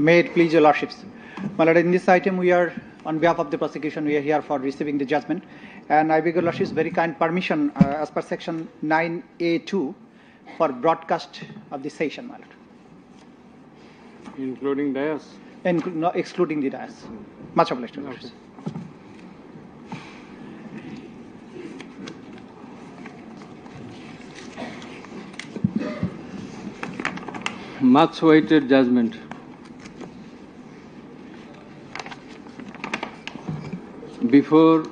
May it please your lordships. My lord, in this item we are, on behalf of the prosecution, we are here for receiving the judgment. And I beg your lordships very kind permission as per section 9A2 for broadcast of the session, my lord. Including dais? No, excluding the dais. Much obliged to your lordships. Much awaited judgment. Before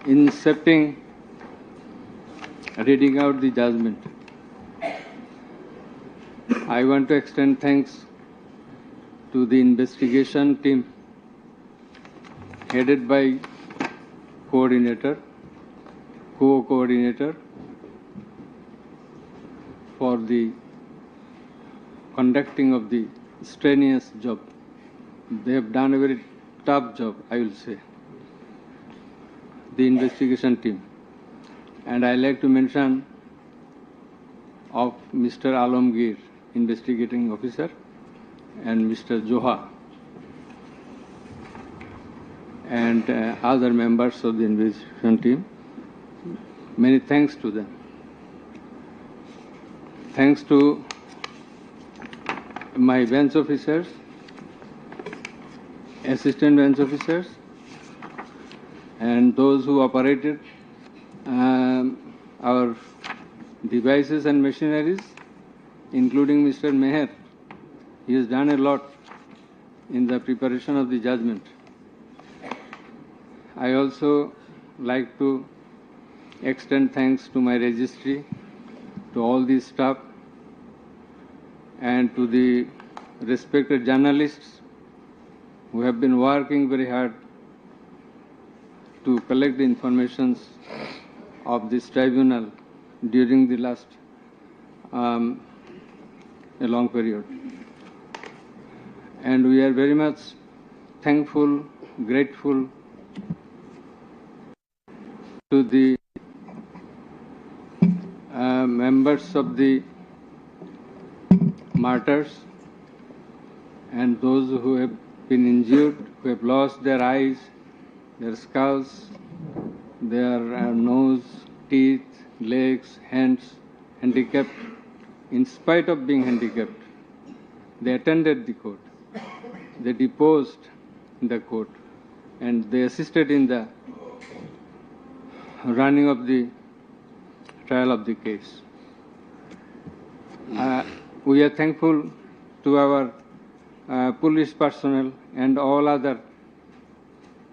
incepting reading out the judgment, I want to extend thanks to the investigation team headed by co-coordinator for the conducting of the strenuous job. They have done a very tough job, I will say, the investigation team. And I like to mention of Mr. Alamgir, investigating officer, and Mr. Joha, and other members of the investigation team. Many thanks to them. Thanks to my bench officers, assistant bench officers, and those who operated our devices and machineries, including Mr. Meher. He has done a lot in the preparation of the judgment. I also like to extend thanks to my registry, to all the staff, and to the respected journalists who have been working very hard to collect the information of this tribunal during the last a long period. And we are very much thankful, grateful to the members of the martyrs and those who have been injured, who have lost their eyes, their skulls, their nose, teeth, legs, hands, handicapped. In spite of being handicapped, they attended the court. They deposed in the court, and they assisted in the running of the trial of the case. We are thankful to our police personnel and all other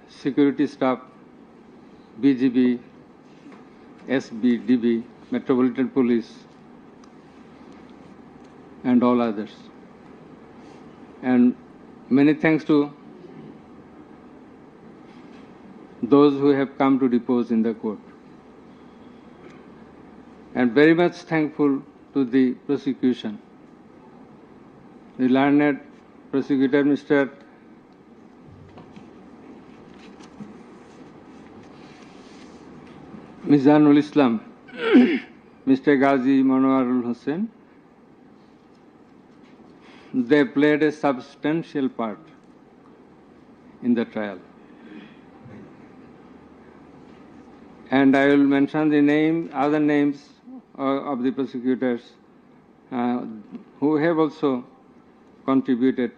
security staff, BGB, SB, DB, Metropolitan Police, and all others. And many thanks to those who have come to depose in the court. And very much thankful to the prosecution. The learned prosecutor, Mr. Mizanul Islam, Mr. Ghazi Manoarul Hussain. They played a substantial part in the trial. And I will mention the other names of the prosecutors who have also contributed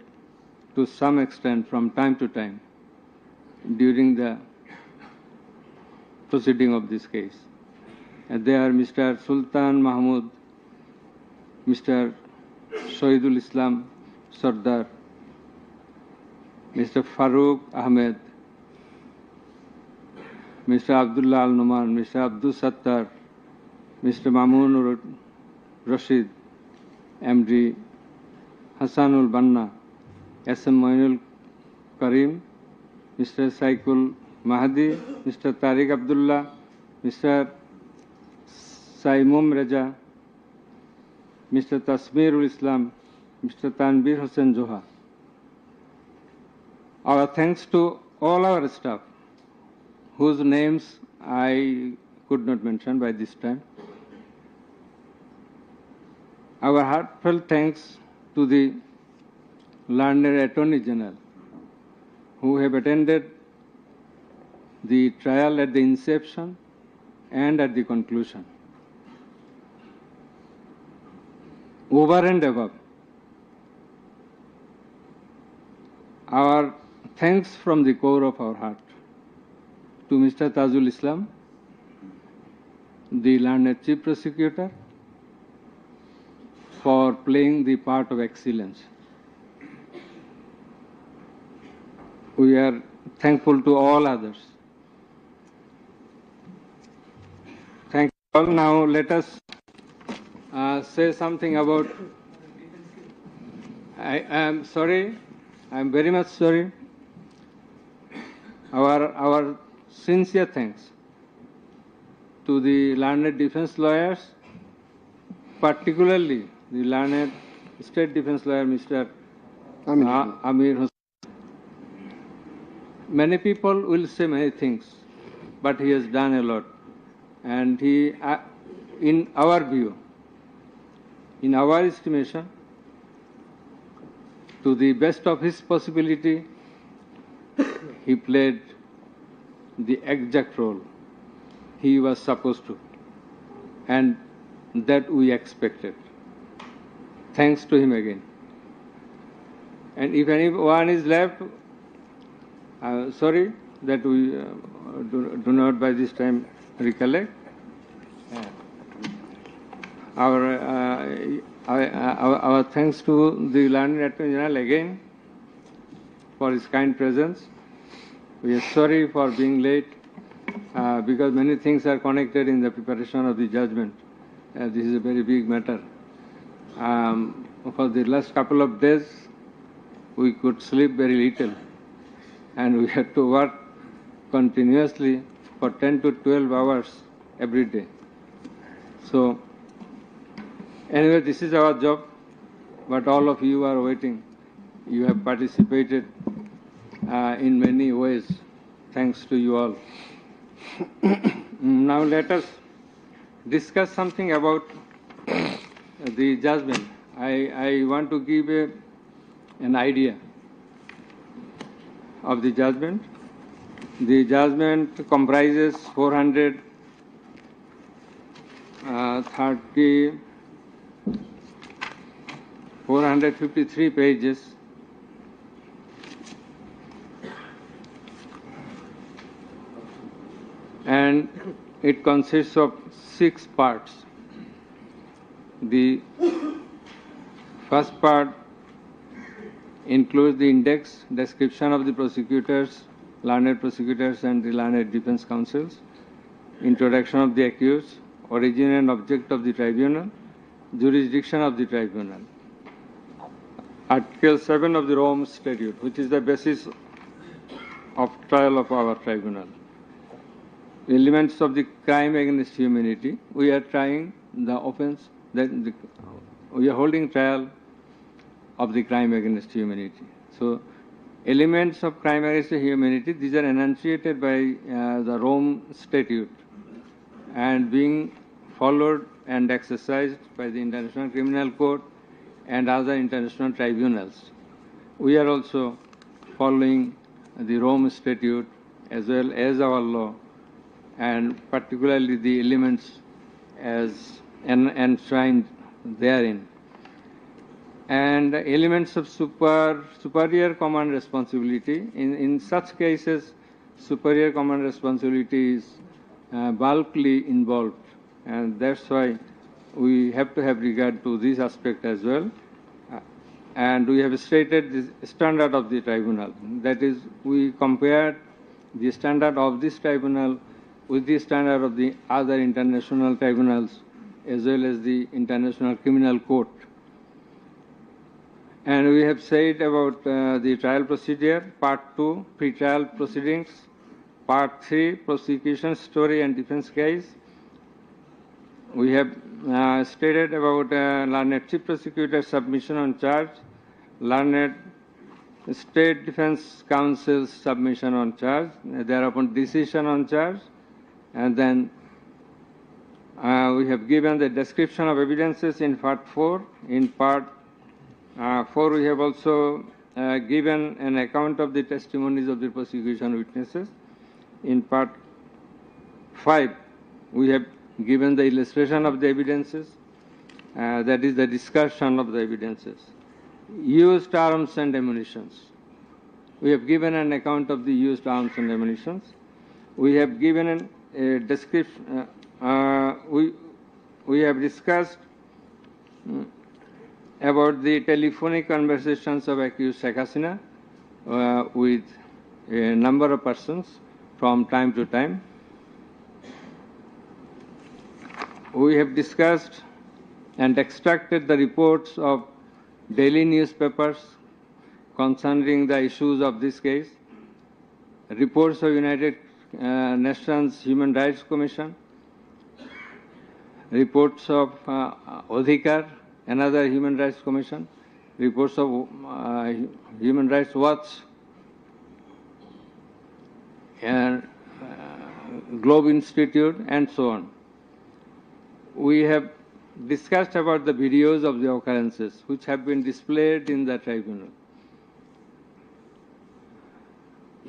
to some extent from time to time during the proceeding of this case. And they are Mr. Sultan Mahmud, Mr. Shahidul Islam Sardar, Mr. Farooq Ahmed, Mr. Abdullah Al-Numan, Mr. Abdul Sattar, Mr. Mamun Rashid, MD Hassanul Banna, SM Moinul Karim, Mr. Saikul Mahdi, Mr. Tariq Abdullah, Mr. Saimum Raja, Mr. Tasmirul Islam, Mr. Tanbir Hussain Joha. Our thanks to all our staff, whose names I could not mention by this time. Our heartfelt thanks to the learned Attorney General, who have attended the trial at the inception and at the conclusion. Over and above, our thanks from the core of our heart to Mr. Tajul Islam, the learned Chief Prosecutor, for playing the part of excellence. We are thankful to all others. Thank you all. Now let us say something about. I am sorry. I am very much sorry. Our sincere thanks to the learned defense lawyers, particularly the learned State Defense Lawyer, Mr. Amir Hussain. Many people will say many things, but he has done a lot. And he, in our view, in our estimation, to the best of his possibility, he played the exact role he was supposed to, and that we expected. Thanks to him again. And if anyone is left, sorry that we do not by this time recollect. Our thanks to the Learned Attorney General again for his kind presence. We are sorry for being late because many things are connected in the preparation of the judgment. This is a very big matter. For the last couple of days, we could sleep very little, and we had to work continuously for 10 to 12 hours every day. So, anyway, this is our job, but all of you are waiting. You have participated in many ways. Thanks to you all. Now let us discuss something about the judgment. I want to give an idea of the judgment. The judgment comprises 453 pages. And it consists of 6 parts. The first part includes the index, description of the prosecutors, learned prosecutors and the learned defense counsels, introduction of the accused, origin and object of the tribunal, jurisdiction of the tribunal. Article 7 of the Rome Statute, which is the basis of trial of our tribunal. Elements of the crime against humanity. We are trying the offense, we are holding trial of the crime against humanity. So, elements of crime against humanity, these are enunciated by the Rome Statute and being followed and exercised by the International Criminal Court and other international tribunals. We are also following the Rome Statute as well as our law, and particularly the elements as enshrined therein. And elements of superior command responsibility. In such cases, superior command responsibility is bulkily involved, and that's why we have to have regard to this aspect as well. And we have stated the standard of the tribunal. That is, we compare the standard of this tribunal with the standard of the other international tribunals as well as the International Criminal Court. And we have said about the trial procedure, Part 2, pre-trial proceedings, Part 3, prosecution story and defense case. We have stated about learned Chief Prosecutor submission on charge, learned State Defense Counsel's submission on charge, thereupon decision on charge, and then we have given the description of evidences in Part 4. In Part 4, we have also given an account of the testimonies of the prosecution witnesses. In part 5, we have given the illustration of the evidences, that is the discussion of the evidences. Used arms and ammunitions. We have given an account of the used arms and ammunitions. We have given a description, we have discussed about the telephonic conversations of accused Sheikh Hasina with a number of persons from time to time. We have discussed and extracted the reports of daily newspapers concerning the issues of this case, reports of United Nations Human Rights Commission, reports of Odhikar, another Human Rights Commission, reports of Human Rights Watch, and Globe Institute, and so on. We have discussed about the videos of the occurrences which have been displayed in the tribunal.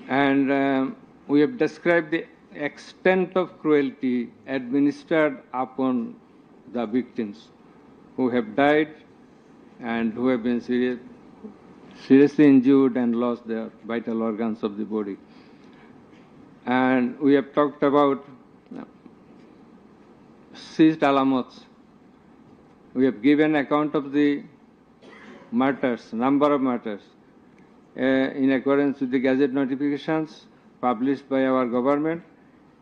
And we have described the extent of cruelty administered upon the victims who have died and who have been seriously injured and lost their vital organs of the body. And we have talked about seized alamots. We have given account of the murders, number of murders, in accordance with the Gazette notifications published by our government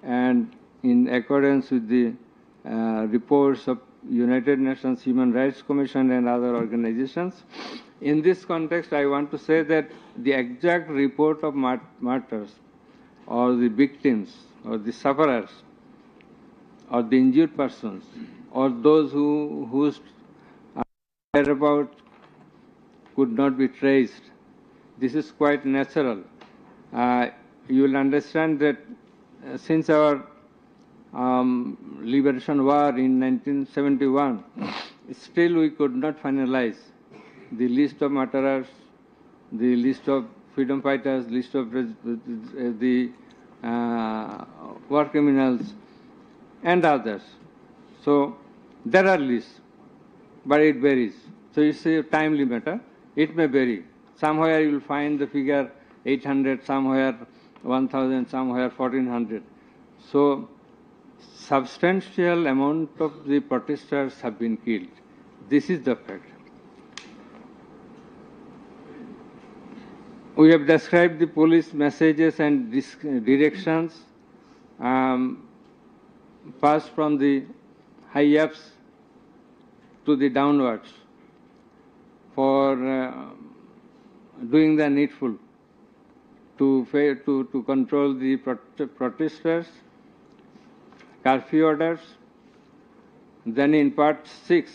and in accordance with the reports of United Nations Human Rights Commission and other organizations. In this context, I want to say that the exact report of martyrs or the victims or the sufferers or the injured persons or those whose whereabouts could not be traced, this is quite natural. You will understand that since our liberation war in 1971, still we could not finalize the list of martyrs, the list of freedom fighters, list of the war criminals, and others. So there are lists, but it varies. So it's a timely matter. It may vary. Somewhere you will find the figure 800, somewhere 1,000, somewhere 1,400. So substantial amount of the protesters have been killed. This is the fact. We have described the police messages and directions passed from the high-ups to the downwards for doing the needful to control the protesters, curfew orders. Then in part 6,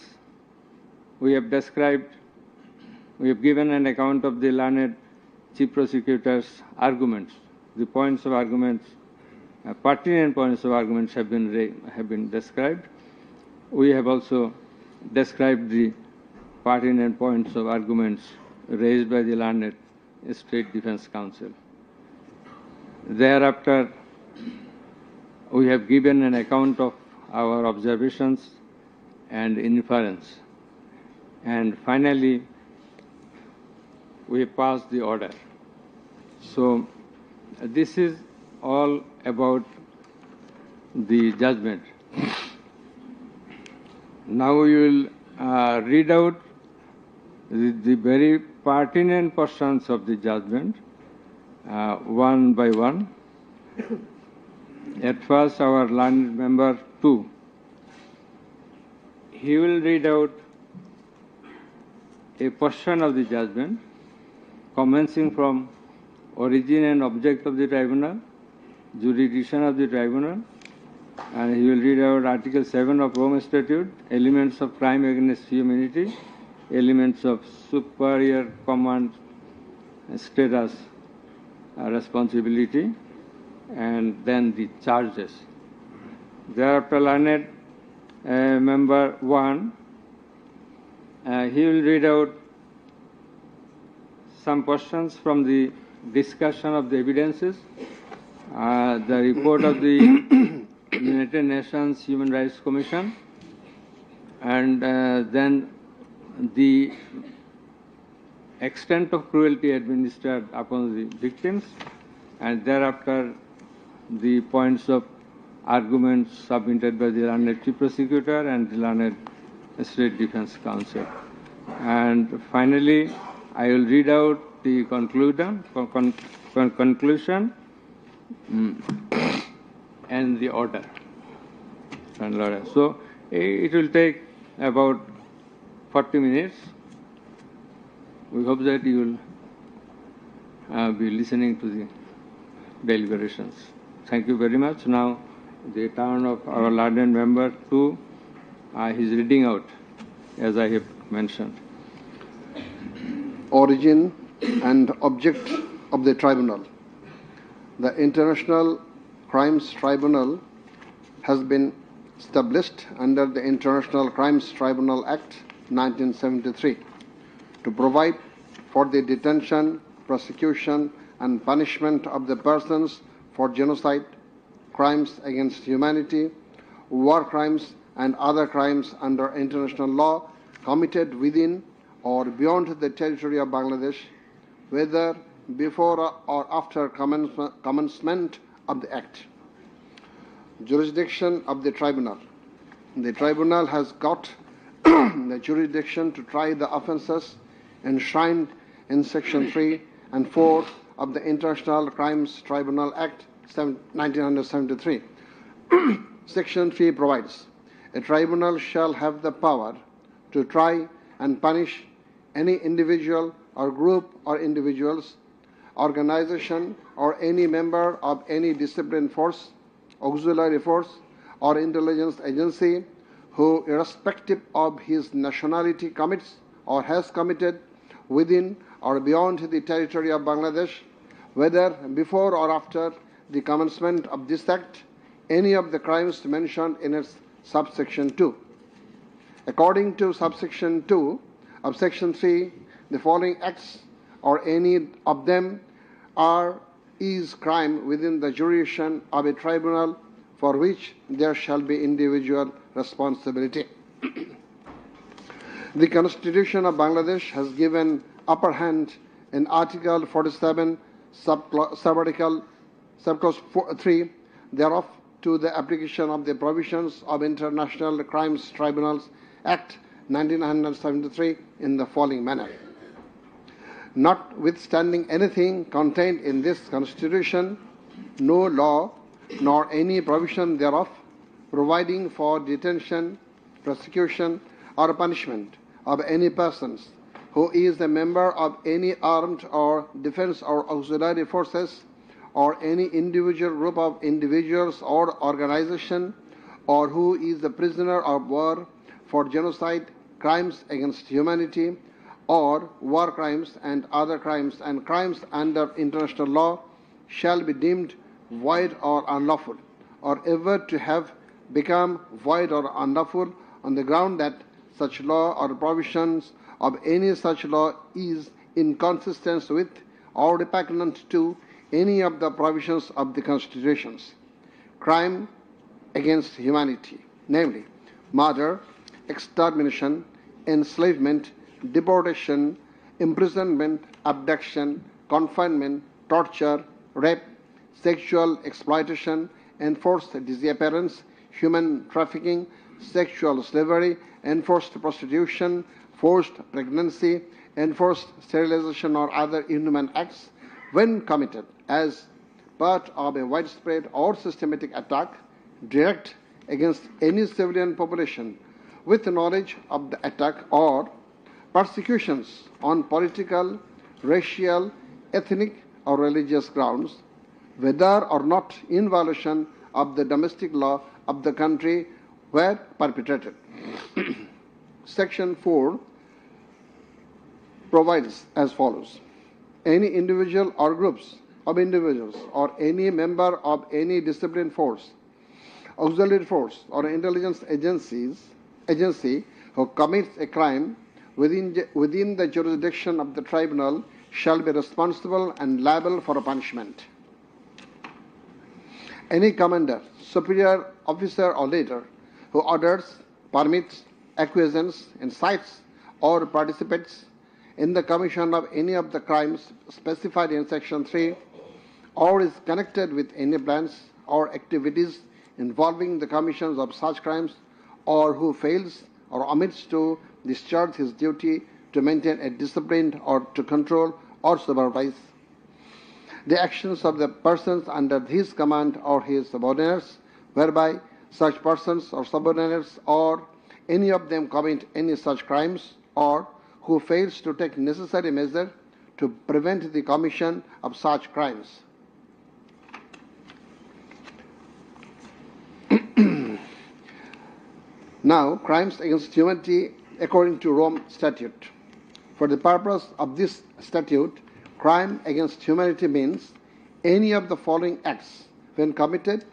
we have described, we have given an account of the learned Chief Prosecutor's arguments. The points of arguments, pertinent points of arguments have been described. We have also described the pertinent points of arguments raised by the learned State Defense Council. Thereafter, we have given an account of our observations and inference. And finally, we passed the order. So this is all about the judgment. Now we will read out the very pertinent portions of the judgment, one by one. At first, our learned member 2, he will read out a portion of the judgment commencing from origin and object of the tribunal, jurisdiction of the tribunal, and he will read out Article 7 of Rome Statute, elements of crime against humanity, elements of superior command status, responsibility, and then the charges. Thereafter, learned member 1, he will read out some questions from the discussion of the evidences. The report of the United Nations Human Rights Commission, and then the extent of cruelty administered upon the victims, and thereafter the points of arguments submitted by the learned chief prosecutor and the learned state defense counsel. And finally, I will read out the conclusion and the order. So it will take about 40 minutes. We hope that you will be listening to the deliberations. Thank you very much. Now, the turn of our learned member to his reading out, as I have mentioned. Origin and object of the tribunal. The International Crimes Tribunal has been established under the International Crimes Tribunal Act 1973 to provide for the detention, prosecution, and punishment of the persons for genocide, crimes against humanity, war crimes, and other crimes under international law committed within or beyond the territory of Bangladesh, whether before or after commencement of the Act. Jurisdiction of the Tribunal. The Tribunal has got the jurisdiction to try the offences enshrined in Section 3 and 4 of the International Crimes Tribunal Act 1973. Section 3 provides, a tribunal shall have the power to try and punish any individual or group or individuals, organization, or any member of any disciplined force, auxiliary force, or intelligence agency who, irrespective of his nationality, commits or has committed within or beyond the territory of Bangladesh, whether before or after the commencement of this Act, any of the crimes mentioned in its subsection 2. According to subsection 2 of Section 3, the following acts or any of them is crime within the jurisdiction of a tribunal for which there shall be individual responsibility. The Constitution of Bangladesh has given upper hand in Article 47, Subarticle 3 thereof to the application of the provisions of International Crimes Tribunals Act 1973 in the following manner. Notwithstanding anything contained in this Constitution, no law nor any provision thereof providing for detention, prosecution, or punishment of any persons who is a member of any armed or defense or auxiliary forces, or any individual group of individuals or organization, or who is a prisoner of war for genocide, crimes against humanity, or war crimes and other crimes and crimes under international law shall be deemed void or unlawful, or ever to have become void or unlawful on the ground that such law or provisions of any such law is inconsistent with or repugnant to any of the provisions of the constitutions. Crime against humanity, namely murder, extermination, enslavement, deportation, imprisonment, abduction, confinement, torture, rape, sexual exploitation, enforced disappearance, human trafficking, sexual slavery, enforced prostitution, forced pregnancy, enforced sterilization, or other inhuman acts, when committed as part of a widespread or systematic attack direct against any civilian population with knowledge of the attack, or persecutions on political, racial, ethnic, or religious grounds, whether or not in violation of the domestic law of the country were perpetrated. Section 4 provides as follows. Any individual or groups of individuals or any member of any disciplined force, auxiliary force, or intelligence agency who commits a crime within the jurisdiction of the tribunal shall be responsible and liable for a punishment. Any commander, superior officer or leader who orders, permits, acquiesces, incites or participates in the commission of any of the crimes specified in Section 3 or is connected with any plans or activities involving the commission of such crimes, or who fails or omits to discharge his duty to maintain a disciplined or to control or supervise the actions of the persons under his command or his subordinates, whereby such persons or subordinates or any of them commit any such crimes, or who fails to take necessary measure to prevent the commission of such crimes. Now, crimes against humanity according to Rome Statute. For the purpose of this statute, crime against humanity means any of the following acts when committed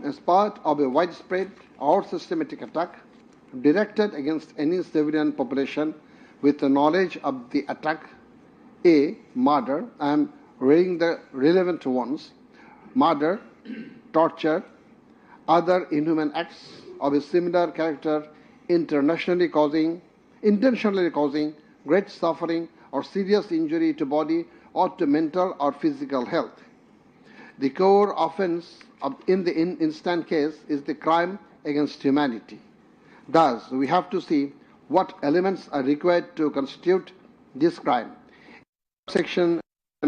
as part of a widespread or systematic attack directed against any civilian population with the knowledge of the attack. A. Murder. I am reading the relevant ones. Murder, torture, other inhuman acts of a similar character intentionally causing great suffering or serious injury to body or to mental or physical health. The core offense in the instant case is the crime against humanity. Thus, we have to see what elements are required to constitute this crime. In Section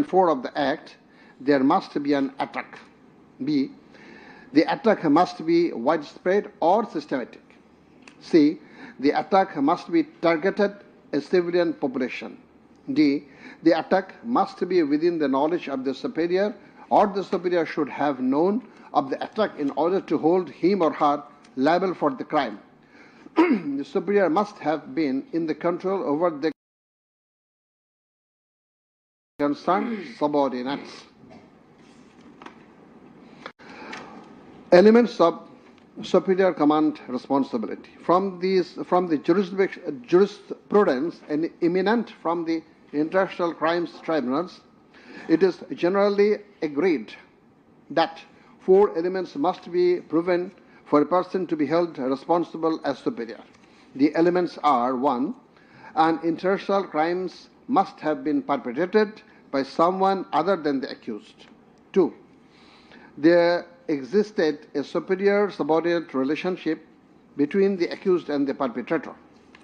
4 of the Act, there must be an attack. B. The attack must be widespread or systematic. C. The attack must be targeted a civilian population. D. The attack must be within the knowledge of the superior, or the superior should have known of the attack in order to hold him or her liable for the crime. The superior must have been in the control over the concerned subordinates. Elements of superior command responsibility. From the jurisprudence and eminent from the international crimes tribunals, it is generally agreed that 4 elements must be proven for a person to be held responsible as superior. The elements are: 1. An international crimes must have been perpetrated by someone other than the accused. 2. There existed a superior-subordinate relationship between the accused and the perpetrator.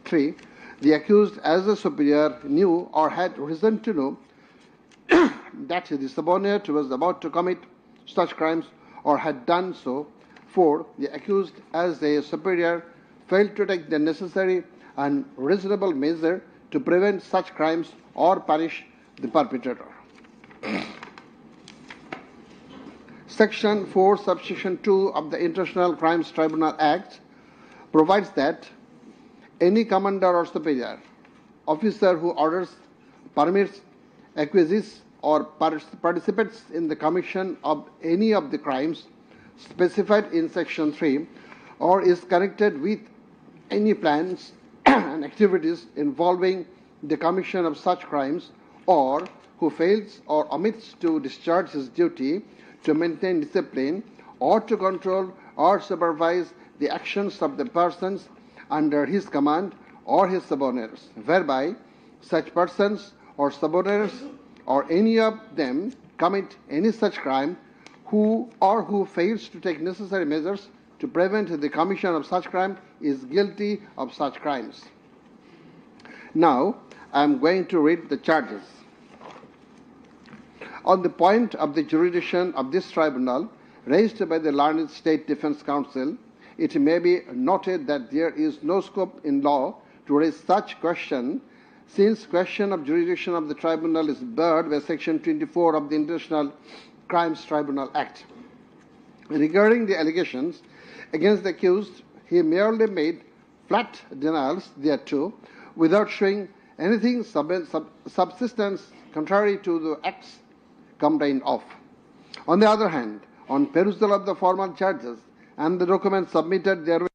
3. The accused as a superior knew or had reason to know that the subordinate was about to commit such crimes or had done so. 4. The accused as a superior failed to take the necessary and reasonable measure to prevent such crimes or punish the perpetrator. Section 4, subsection 2 of the International Crimes Tribunal Act provides that any commander or superior officer who orders, permits, acquiesces, or participates in the commission of any of the crimes specified in Section 3 or is connected with any plans and activities involving the commission of such crimes, or who fails or omits to discharge his duty to maintain discipline or to control or supervise the actions of the persons under his command or his subordinates, whereby such persons or subordinates or any of them commit any such crime, who fails to take necessary measures to prevent the commission of such crime is guilty of such crimes. Now, I am going to read the charges. On the point of the jurisdiction of this tribunal raised by the learned State Defense Council, it may be noted that there is no scope in law to raise such question, since question of jurisdiction of the tribunal is barred by Section 24 of the International Crimes Tribunal Act. Regarding the allegations against the accused, he merely made flat denials thereto, without showing anything subsistence contrary to the acts complained of. On the other hand, on perusal of the formal charges and the documents submitted therewith,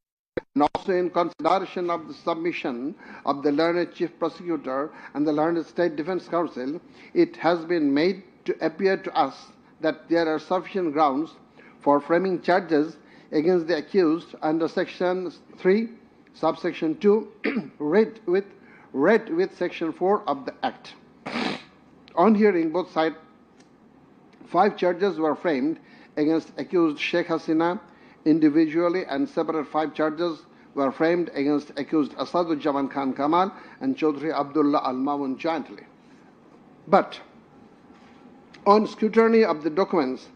and also in consideration of the submission of the learned Chief Prosecutor and the learned State Defense Counsel, it has been made to appear to us that there are sufficient grounds for framing charges against the accused under Section 3, subsection 2, read with Section 4 of the Act. On hearing both sides, 5 charges were framed against accused Sheikh Hasina individually, and separate 5 charges were framed against accused Asaduzzaman Khan Kamal and Chaudhry Abdullah Al Mamun jointly. But on scrutiny of the documents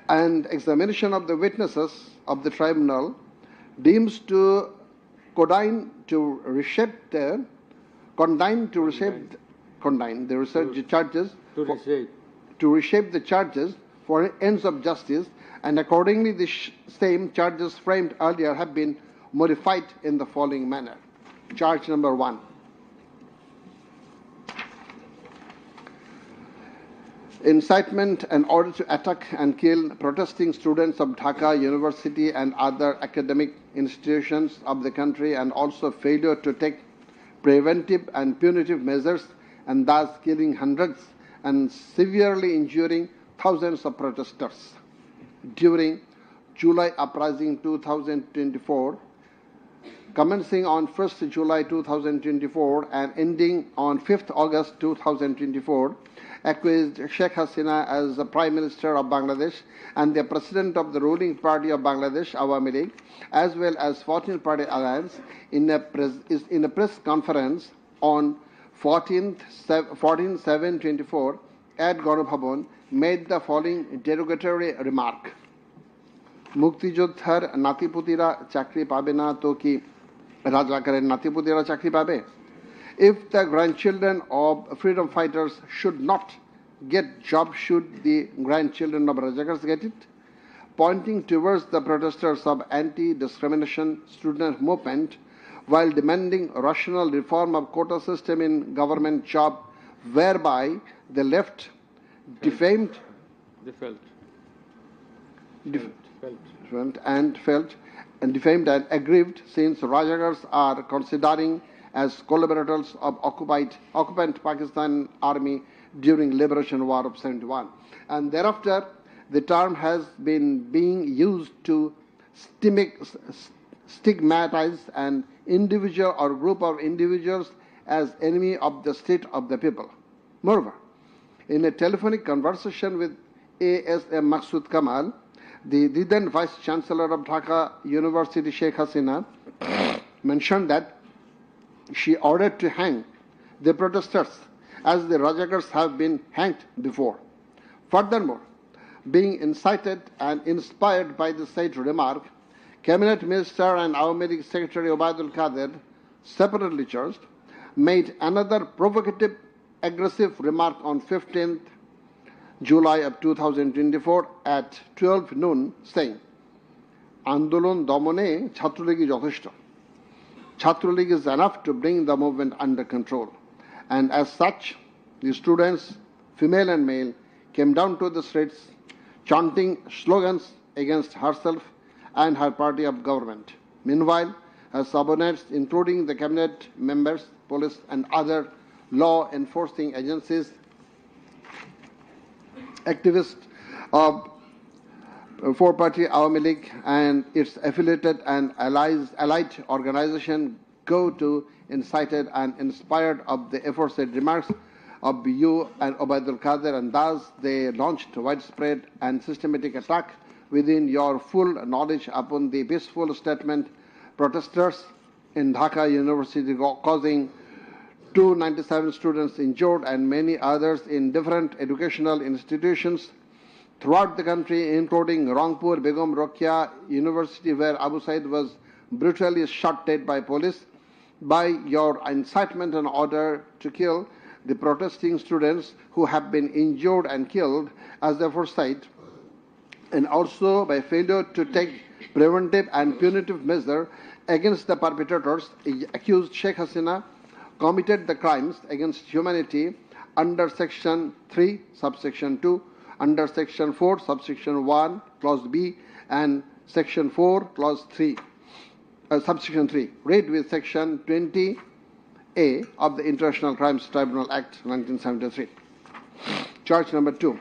and examination of the witnesses of the tribunal deems to condign to reshape the charges for ends of justice, and accordingly the same charges framed earlier have been modified in the following manner. Charge number 1. Incitement in order to attack and kill protesting students of Dhaka University and other academic institutions of the country, and also failure to take preventive and punitive measures, and thus killing hundreds and severely injuring thousands of protesters during July Uprising 2024, commencing on 1st July 2024 and ending on 5th August 2024, accused Sheikh Hasina as the Prime Minister of Bangladesh and the President of the ruling party of Bangladesh, Awami League, as well as 14th Party Alliance, in a press conference on 14/7/24 at Ganabhavan, made the following derogatory remark. মুক্তিযোদ্ধার নাতিপুতিরা চাকরি পাবে না তো কি রাজাকারের নাতিপুতিরা চাকরি পাবে? If the grandchildren of freedom fighters should not get jobs, should the grandchildren of Rajakars get it? Pointing towards the protesters of anti-discrimination student movement while demanding rational reform of quota system in government job, whereby the left defamed and aggrieved, since Rajakars are considering as collaborators of occupant Pakistan Army during Liberation War of 71. And thereafter, the term has been being used to stigmatize an individual or group of individuals as enemy of the state of the people. Moreover, in a telephonic conversation with ASM Maksud Kamal, the then Vice Chancellor of Dhaka University, Sheikh Hasina, mentioned that she ordered to hang the protesters as the Rajakars have been hanged before. Furthermore, being incited and inspired by the said remark, Cabinet Minister and Awami League Secretary Obaidul Qadir, separately charged, made another provocative, aggressive remark on 15th July of 2024 at 12 noon, saying, Andolon Domone Chhatroligi Jotheshto. Chhatroligi is enough to bring the movement under control. And as such, the students, female and male, came down to the streets chanting slogans against herself and her party of government. Meanwhile, her subordinates, including the cabinet members, police, and other law enforcing agencies, activists of four-party Awami League and its affiliated and allied organization go to incited and inspired of the aforesaid remarks of you and Obaidul Qadir, and thus they launched widespread and systematic attack within your full knowledge upon the peaceful statement protesters in Dhaka University, causing 297 students injured and many others in different educational institutions throughout the country, including Rangpur Begum Rokeya University, where Abu Said was brutally shot dead by police. By your incitement and order to kill the protesting students who have been injured and killed as the aforesaid, and also by failure to take preventive and punitive measure against the perpetrators, accused Sheikh Hasina committed the crimes against humanity under Section 3, subsection 2, under Section 4, subsection 1, clause B, and Section 4, clause 3 subsection 3, read with section 20A of the International Crimes Tribunal Act 1973. Charge number 2,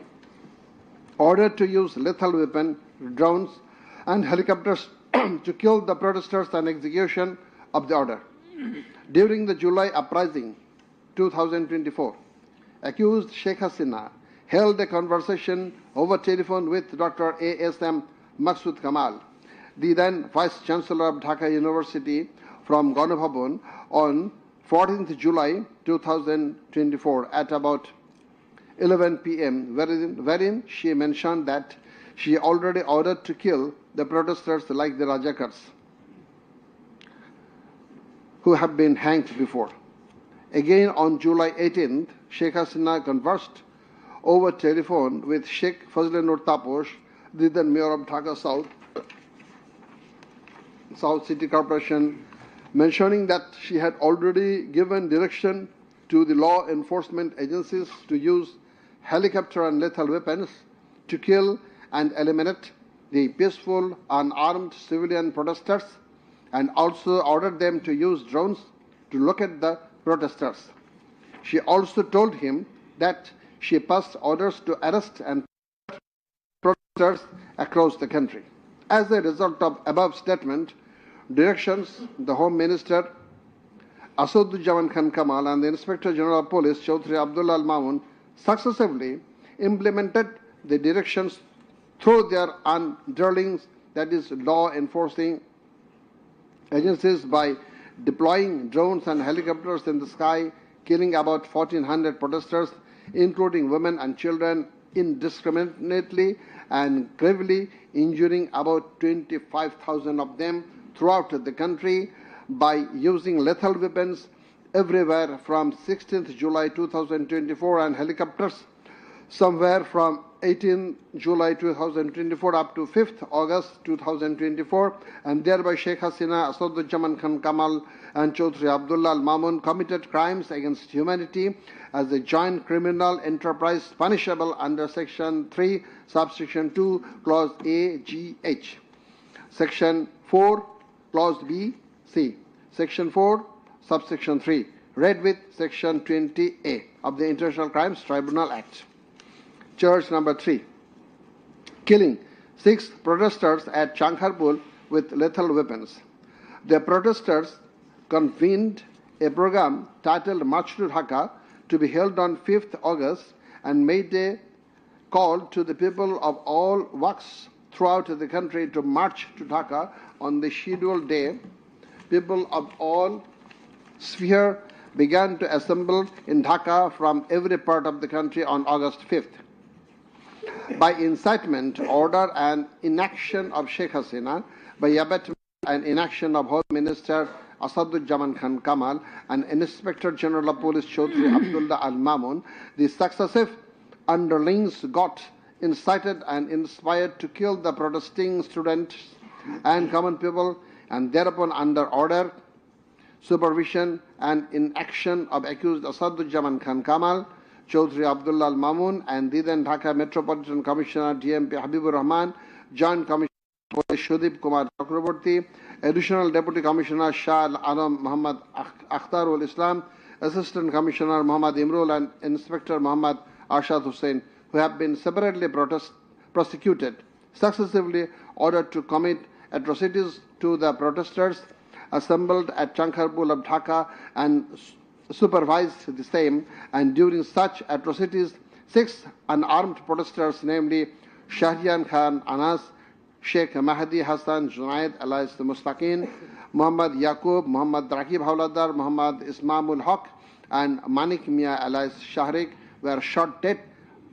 order to use lethal weapon, drones and helicopters to kill the protesters and execution of the order. During the July uprising 2024, accused Sheikh Hasina held a conversation over telephone with Dr. A.S.M. Maksud Kamal, the then Vice Chancellor of Dhaka University, from Ganabhavan on 14th July 2024 at about 11 p.m., wherein she mentioned that she already ordered to kill the protesters like the Rajakars who have been hanged before. Again on July 18th, Sheikh Hasina conversed over telephone with Sheikh Fazlanur Taposh, the then Mayor of Dhaka South City Corporation, mentioning that she had already given direction to the law enforcement agencies to use helicopter and lethal weapons to kill and eliminate the peaceful, unarmed civilian protesters, and also ordered them to use drones to locate the protesters. She also told him that she passed orders to arrest and protesters across the country. As a result of above statement, directions, the Home Minister Asaduzzaman Khan Kamal and the Inspector General of Police Chaudhry Abdullah Al Mamun successively implemented the directions through their underlings, that is, law enforcing agencies, by deploying drones and helicopters in the sky, killing about 1,400 protesters, including women and children, indiscriminately and gravely injuring about 25,000 of them throughout the country by using lethal weapons everywhere from 16th July 2024 and helicopters somewhere from 18 July 2024 up to 5th August 2024, and thereby Sheikh Hasina, Asaduzzaman Khan Kamal and Chaudhry Abdullah Al Mamun committed crimes against humanity as a joint criminal enterprise punishable under Section 3, Subsection 2, Clause A, G, H, Section 4, Clause B, C, Section 4, Subsection 3, read with Section 20A of the International Crimes Tribunal Act. Charge number 3, killing 6 protesters at Chankharpur with lethal weapons. The protesters convened a program titled March to Dhaka to be held on 5th August and made a call to the people of all walks throughout the country to march to Dhaka on the scheduled day. People of all spheres began to assemble in Dhaka from every part of the country on August 5th. By incitement, order and inaction of Sheikh Hasina, by abetment and inaction of Home Minister Asaduzzaman Khan Kamal and Inspector General of Police Chaudhry Abdullah Al Mamun, the successive underlings got incited and inspired to kill the protesting students and common people, and thereupon under order, supervision and inaction of accused Asaduzzaman Khan Kamal, Chaudhry Abdullah Al Mamun and the then Dhaka Metropolitan Commissioner DMP Habibur Rahman, Joint Commissioner Police Shudip Kumar Chakraborty, Additional Deputy Commissioner Shah Al Alam Muhammad Akhtarul Islam, Assistant Commissioner Muhammad Imrul and Inspector Muhammad Arshad Hussain, who have been separately prosecuted, successively ordered to commit atrocities to the protesters assembled at Chankharpur of Dhaka and supervised the same, and during such atrocities, 6 unarmed protesters, namely Shahriyan Khan Anas, Sheikh Mahdi Hassan Junaid alias Mustaqin, Muhammad Yaqub, Muhammad Rakib Hawladar, Muhammad Ismamul Haq, and Manik Mia alias Shahrik were shot dead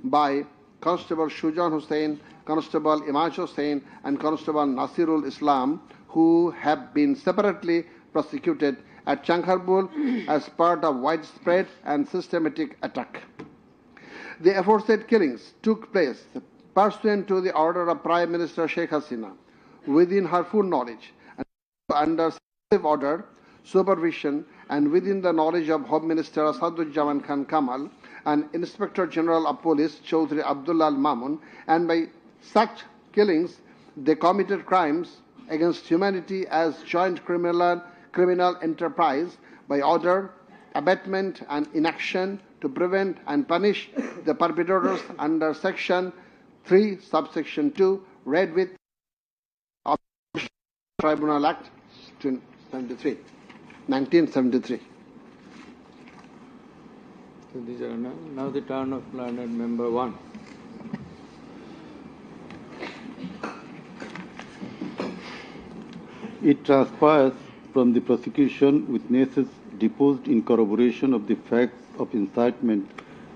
by Constable Shujan Hussain, Constable Imaj Hussain, and Constable Nasirul Islam, who have been separately prosecuted at Chankharpur as part of widespread and systematic attack. The aforesaid killings took place pursuant to the order of Prime Minister Sheikh Hasina, within her full knowledge and under successive order, supervision, and within the knowledge of Home Minister Asaduzzaman Khan Kamal and Inspector General of Police Chaudhry Abdullah Al Mamun, and by such killings they committed crimes against humanity as joint criminal enterprise by order, abatement, and inaction to prevent and punish the perpetrators under Section 3, subsection 2, read with of Tribunal Act 1973. So these are now the turn of learned member 1. It transpires from the prosecution witnesses deposed in corroboration of the facts of incitement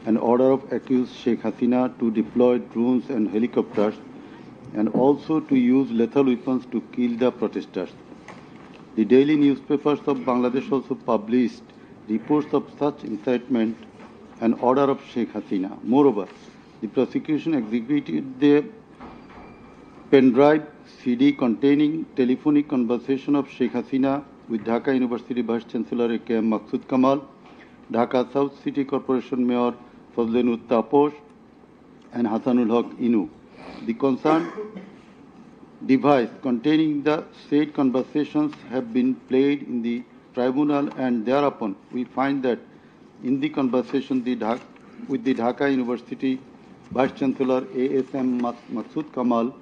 and order of accused Sheikh Hasina to deploy drones and helicopters and also to use lethal weapons to kill the protesters. The daily newspapers of Bangladesh also published reports of such incitement and order of Sheikh Hasina. Moreover, the prosecution exhibited the pendrive CD containing telephonic conversation of Sheikh Hasina with Dhaka University Vice Chancellor A.K.M. Maqsood Kamal, Dhaka South City Corporation Mayor Fazlenur Taposh, and Hasanul Haq Inu. The concerned device containing the said conversations have been played in the tribunal, and thereupon we find that in the conversation with the Dhaka University Vice Chancellor A.S.M. Maqsood Kamal,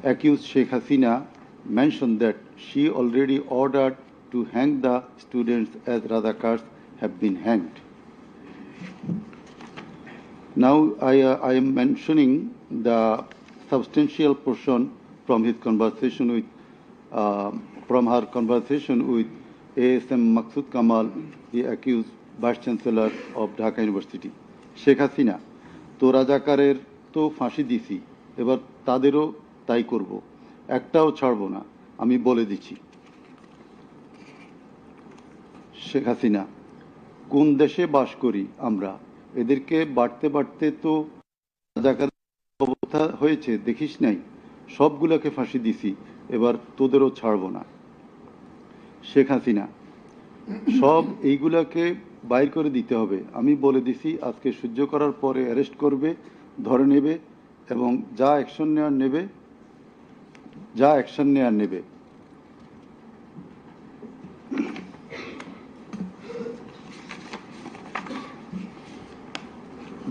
accused Sheikh Hasina mentioned that she already ordered to hang the students as Radhakars have been hanged. Now I am mentioning the substantial portion from his conversation with from her conversation with A.S.M. Maqsood Kamal, the accused Vice Chancellor of Dhaka University. Sheikh Hasina, তো রাজাকারের তো ফাঁসি দিছি, এবার তাদেরও তাই করব, একটাও ছাড়বো না, আমি বলে দিচ্ছি। শেখ হাসিনা, কোন দেশে বাস করি আমরা? এদেরকে বাড়তে বাড়তে তো রাজাকারের অবস্থা হয়েছে, দেখিস নাই? সবগুলোকে ফাঁসি দিছি, এবার তোদেরও ছাড়বো না। শেখ হাসিনা, সব এইগুলাকে বাইর করে দিতে হবে, আমি বলে দিছি আজকে সহ্য করার পরে অ্যারেস্ট করবে, ধরে নেবে এবং যা অ্যাকশন নেওয়ার নেবে।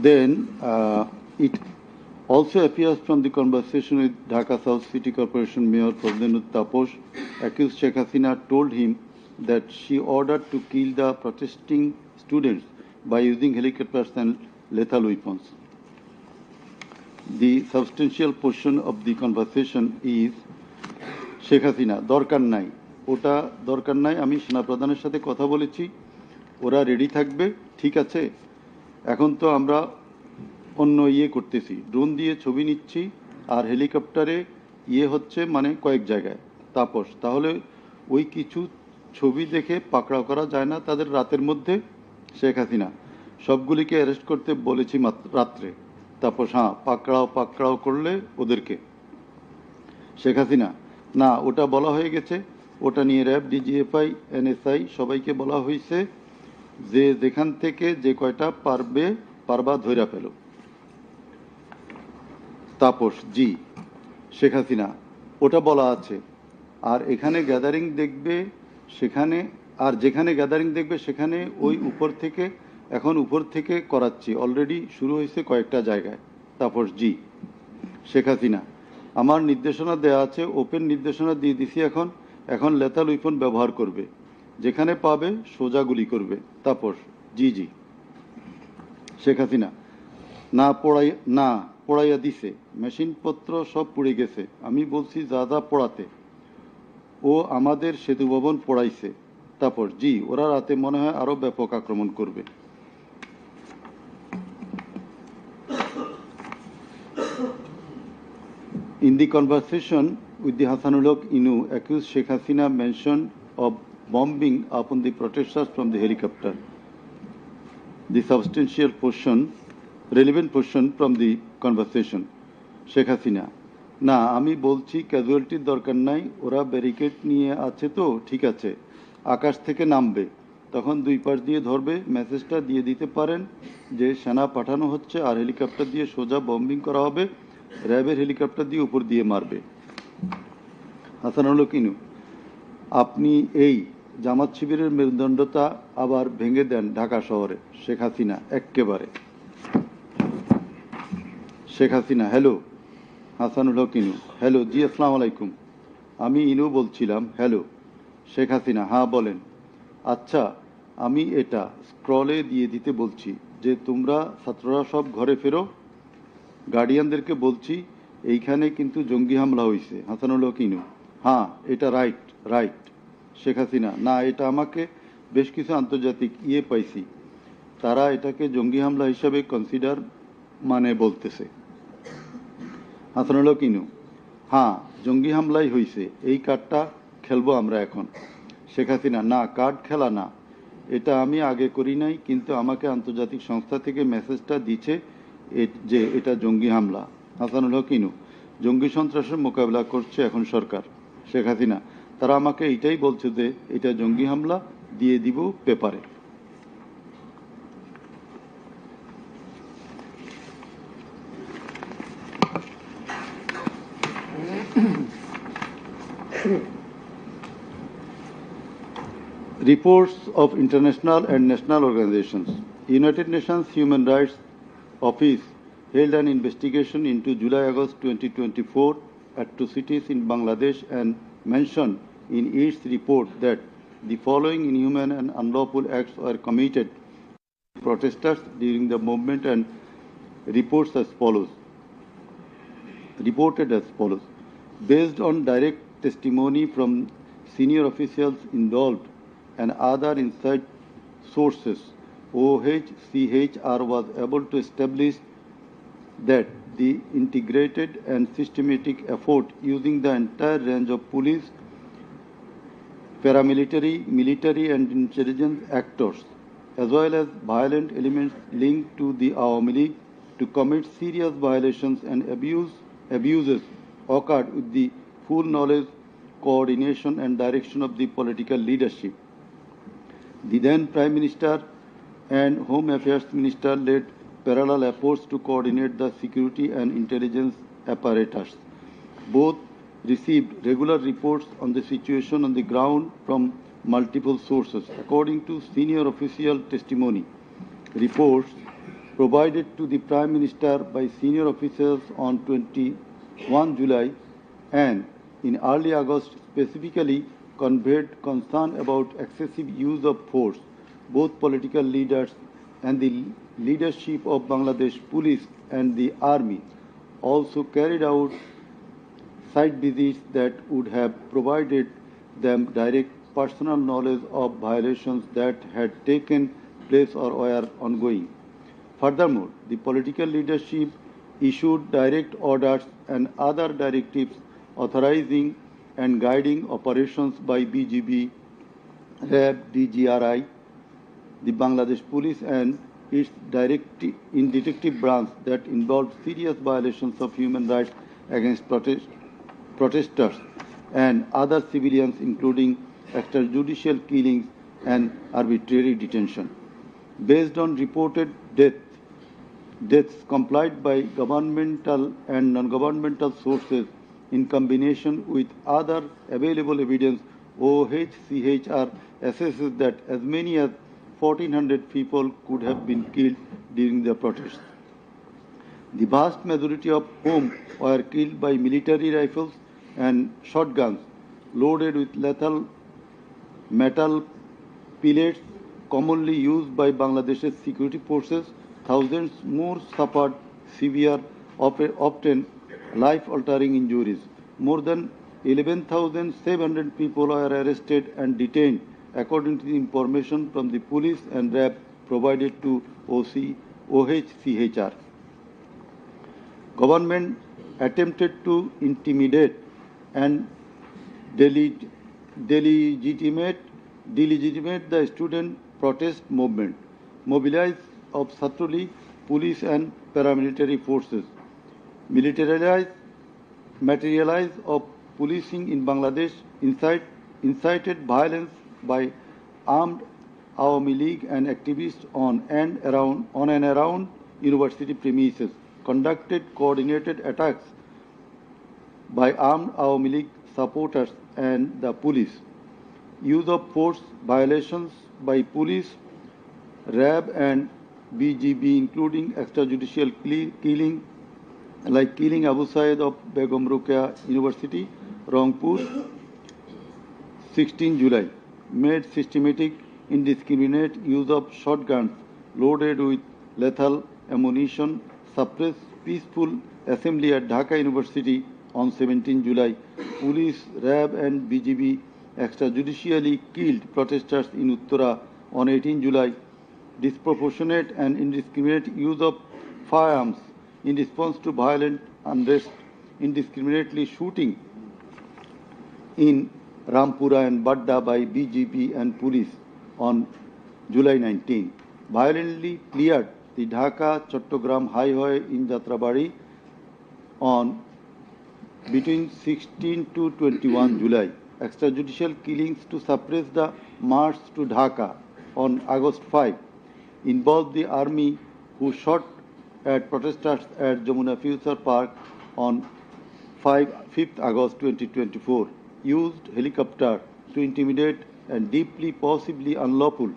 Then it also appears from the conversation with Dhaka South City Corporation Mayor Fazlenur Taposh, accused Sheikh Hasina told him that she ordered to kill the protesting students by using helicopters and lethal weapons. The substantial portion of the conversation is Sheikh Hasina, দরকার নাই, ওটা দরকার নাই, আমি সেনাপ্রধানের সাথে কথা বলেছি, ওরা রেডি থাকবে, ঠিক আছে। এখন তো আমরা অন্য করতেছি, ড্রোন দিয়ে ছবি নিচ্ছি আর হেলিকপ্টারে হচ্ছে মানে কয়েক জায়গায়। তাপস, তাহলে ওই কিছু ছবি দেখে পাকড়াও করা যায় না তাদের রাতের মধ্যে? শেখ হাসিনা, সবগুলিকে অ্যারেস্ট করতে বলেছি রাত্রে। তাপস, হ্যাঁ, পাকড়াও করলে ওদেরকে। শেখ হাসিনা, না, ওটা বলা হয়ে গেছে, ওটা নিয়ে র্যাব, ডিজিএফআই, এনএসআই সবাইকে বলা হয়েছে যে যেখান থেকে যে কয়টা পারবা ধইরা পেল। তাপস, জি। শেখ হাসিনা, ওটা বলা আছে, আর এখানে গ্যাদারিং দেখবে সেখানে, আর যেখানে গ্যাদারিং দেখবে সেখানে ওই উপর থেকে করাচ্ছি, অলরেডি শুরু হয়েছে কয়েকটা জায়গায়। তাপস, জি। শেখ হাসিনা, আমার নির্দেশনা দেওয়া আছে, ওপেন নির্দেশনা দিয়ে দিছি, এখন লেথাল উইপন ব্যবহার করবে, যেখানে পাবে সোজা গুলি করবে। তাপস, জি জি। শেখ হাসিনা, না পড়াইয়া দিছে, মেশিনপত্র সব পুড়ে গেছে, আমি বলছি যা পড়াতে, ও আমাদের সেতু ভবন পড়াইছে। তাপস, জি, ওরা রাতে মনে হয় আরো ব্যাপক আক্রমণ করবে। In the conversation with the Hasanul Haq Inu, accused Sheikh Hasina mentioned of bombing upon the protesters from the helicopter. The substantial portion, relevant portion from the conversation. Sheikh Hasina, না, আমি বলছি ক্যাজুয়ালিটির দরকার নাই, ওরা ব্যারিকেড নিয়ে আছে তো ঠিক আছে, আকাশ থেকে নামবে, তখন দুই পাশ দিয়ে ধরবে, মেসেজটা দিয়ে দিতে পারেন যে সেনা পাঠানো হচ্ছে আর হেলিকপ্টার দিয়ে সোজা বম্বিং করা হবে, র্যাবের হেলিকপ্টার দিয়ে উপর দিয়ে মারবে। হাসানুল কিনু, আপনি এই জামাত শিবিরের মেরুদণ্ডতা আবার ভেঙে দেন ঢাকা শহরে। শেখ হাসিনা এক্কেবারে। শেখ হাসিনা, হ্যালো। হাসানুল কিনু, হ্যালো, জি আসসালামু আলাইকুম। আমি ইনু বলছিলাম, হ্যালো। শেখ হাসিনা, হ্যাঁ বলেন। আচ্ছা, আমি এটা স্ক্রলে দিয়ে দিতে বলছি যে তোমরা ছাত্ররা সব ঘরে ফেরো, গার্ডিয়ানদেরকে বলছি এইখানে কিন্তু জঙ্গি হামলা হয়েছে। হাসানুল কিনু, হ্যাঁ এটা রাইট রাইট। শেখ হাসিনা, না এটা আমাকে বেশ কিছু আন্তর্জাতিক পাইছি, তারা এটাকে জঙ্গি হামলা হিসাবে কনসিডার বলতেছে। হাসানুল কিনু, হ্যাঁ জঙ্গি হামলাই হয়েছে, এই কার্ডটা খেলবো আমরা এখন। শেখ হাসিনা, না কার্ড খেলা না, এটা আমি আগে করি নাই, কিন্তু আমাকে আন্তর্জাতিক সংস্থা থেকে মেসেজটা দিচ্ছে যে এটা জঙ্গি হামলা। হাসানুল কিনু, জঙ্গি সন্ত্রাসের মোকাবিলা করছে এখন সরকার। শেখ হাসিনা, তারা আমাকে এটাই বলছে যে এটা জঙ্গি হামলা, দিয়ে দিব পেপারে। Reports of international and national organizations. United Nations Human Rights Office held an investigation into July-August 2024 atrocities in Bangladesh and mentioned in its report that the following inhuman and unlawful acts were committed by protesters during the movement and reported as follows. Based on direct testimony from senior officials involved and other inside sources, OHCHR was able to establish that the integrated and systematic effort using the entire range of police, paramilitary, military and intelligence actors, as well as violent elements linked to the Awami League to commit serious violations and abuses occurred with the full knowledge, coordination and direction of the political leadership. The then Prime Minister and Home Affairs Minister led parallel efforts to coordinate the security and intelligence apparatus. Both received regular reports on the situation on the ground from multiple sources. According to senior official testimony, reports provided to the Prime Minister by senior officials on 21 July and in early August specifically conveyed concern about excessive use of force. Both political leaders and the leadership of Bangladesh Police and the Army also carried out site visits that would have provided them direct personal knowledge of violations that had taken place or were ongoing. Furthermore, the political leadership issued direct orders and other directives authorizing and guiding operations by BGB, RAB, DGRI, the Bangladesh Police and its detective branch that involved serious violations of human rights against protesters and other civilians, including extrajudicial killings and arbitrary detention. Based on reported deaths complied by governmental and non-governmental sources in combination with other available evidence, OHCHR assesses that as many as 1,400 people could have been killed during the protests. The vast majority of whom were killed by military rifles and shotguns loaded with lethal metal pellets commonly used by Bangladesh's security forces. Thousands more suffered severe, often life-altering injuries. More than 11,700 people were arrested and detained, according to the information from the police and RAB provided to OHCHR. Government attempted to intimidate and delegitimate the student protest movement, mobilized of Chhatra League, police and paramilitary forces, materialize of policing in Bangladesh, incited violence by armed Awami League and activists on and around university premises, conducted coordinated attacks by armed Awami League supporters and the police. Use of force violations by police, RAB and BGB, including extrajudicial killing, like killing Abu Said of Begum Ruqya University, Rangpur, 16 July, made systematic, indiscriminate use of shotguns loaded with lethal ammunition, suppressed peaceful assembly at Dhaka University on 17 July. Police, RAB and BGB extrajudicially killed protesters in Uttara on 18 July. Disproportionate and indiscriminate use of firearms in response to violent unrest, indiscriminately shooting in Rampura and Badda by BGP and police on July 19. Violently cleared the Dhaka-Chattogram highway in Jatrabari on between 16 to 21 July. Extrajudicial killings to suppress the march to Dhaka on August 5 involved the army, who shot at protesters at Jamuna Future Park on 5th August 2024, used helicopter to intimidate and deploy possibly unlawful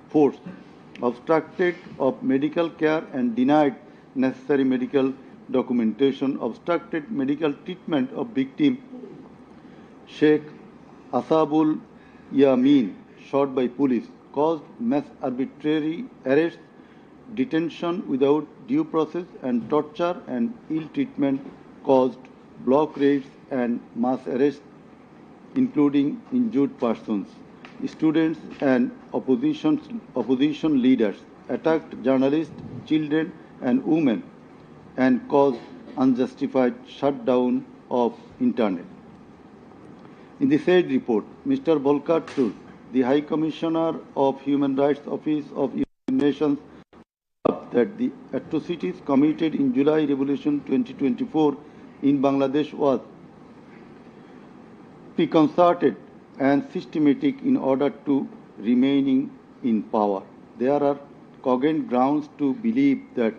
force, obstructed of medical care and denied necessary medical documentation, obstructed medical treatment of victim Sheikh Asabul Yamin, shot by police, caused mass arbitrary arrests, detention without due process, and torture and ill treatment, caused block raids and mass arrests, including injured persons. Students and opposition leaders attacked journalists, children and women, and caused unjustified shutdown of internet. In the said report, Mr. Volker Turk, the High Commissioner of Human Rights Office of United Nations, that the atrocities committed in July Revolution 2024 in Bangladesh was preconcerted and systematic in order to remaining in power. There are cogent grounds to believe that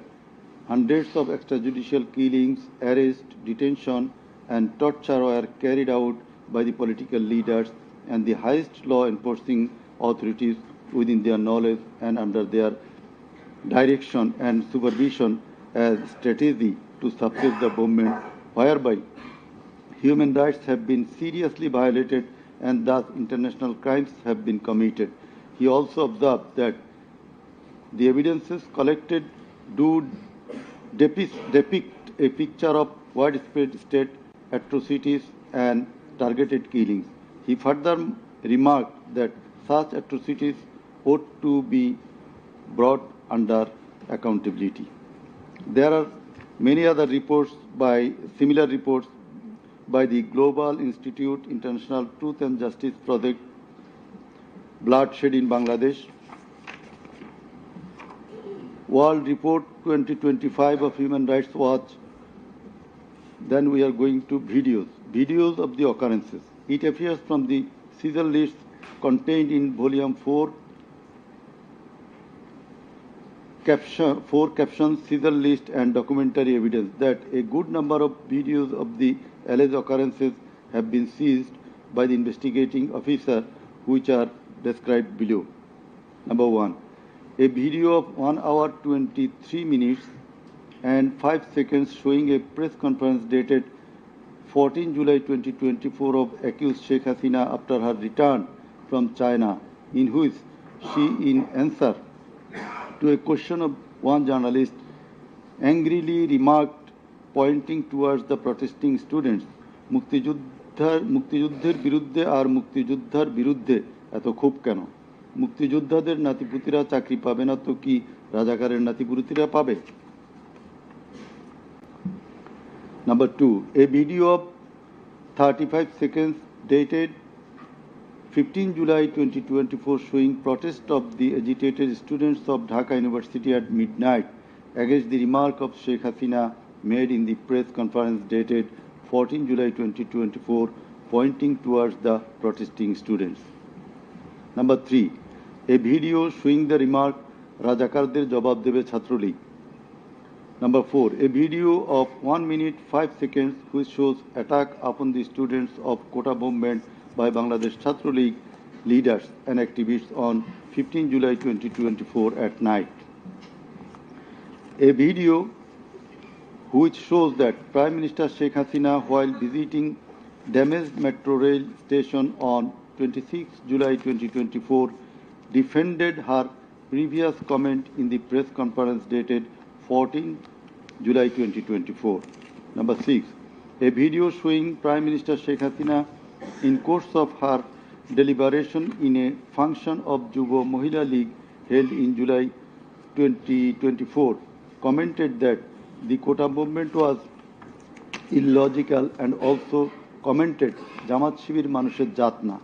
hundreds of extrajudicial killings, arrests, detention, and torture were carried out by the political leaders and the highest law enforcing authorities within their knowledge and under their direction and supervision as strategy to suppress the movement, whereby human rights have been seriously violated and thus international crimes have been committed. He also observed that the evidences collected do depict a picture of widespread state atrocities and targeted killings. He further remarked that such atrocities ought to be brought under accountability. There are many other similar reports by the Global Institute International Truth and Justice Project, Bloodshed in Bangladesh, World Report 2025 of Human Rights Watch. Then we are going to videos of the occurrences. It appears from the Caesar list contained in Volume 4, captions, Caesar list and documentary evidence that a good number of videos of the alleged occurrences have been seized by the investigating officer, which are described below. Number 1, a video of 1 hour 23 minutes and 5 seconds showing a press conference dated 14 July 2024 of accused Sheikh Hasina after her return from China, in which she, in answer to a question of one journalist, angrily remarked, pointing towards the protesting students, মুক্তিযুদ্ধের বিরুদ্ধে আর মুক্তিযোদ্ধার বিরুদ্ধে এত ক্ষোভ কেন? মুক্তিযোদ্ধাদের নাতিপুতিরা চাকরি পাবে না তো কি রাজাকারের নাতিপুতিরা পাবে? Number 2, a video of 35 seconds dated 15 July 2024 showing protest of the agitated students of Dhaka University at midnight against the remark of Sheikh Hasina made in the press conference dated 14 July 2024, pointing towards the protesting students. Number 3, a video showing the remark, Rajakarder jawab debe Chhatrolig. Number 4, a video of 1 minute 5 seconds which shows attack upon the students of Kota movement by Bangladesh Chhatra League leaders and activists on 15 July 2024 at night. A video which shows that Prime Minister Sheikh Hasina, while visiting damaged metro rail station on 26 July 2024, defended her previous comment in the press conference dated 14 July 2024. Number 6, a video showing Prime Minister Sheikh Hasina in course of her deliberation in a function of Jubo Mohila League held in July 2024 commented that the Kota movement was illogical and also commented Jamaat Shibir Manusher Jatna.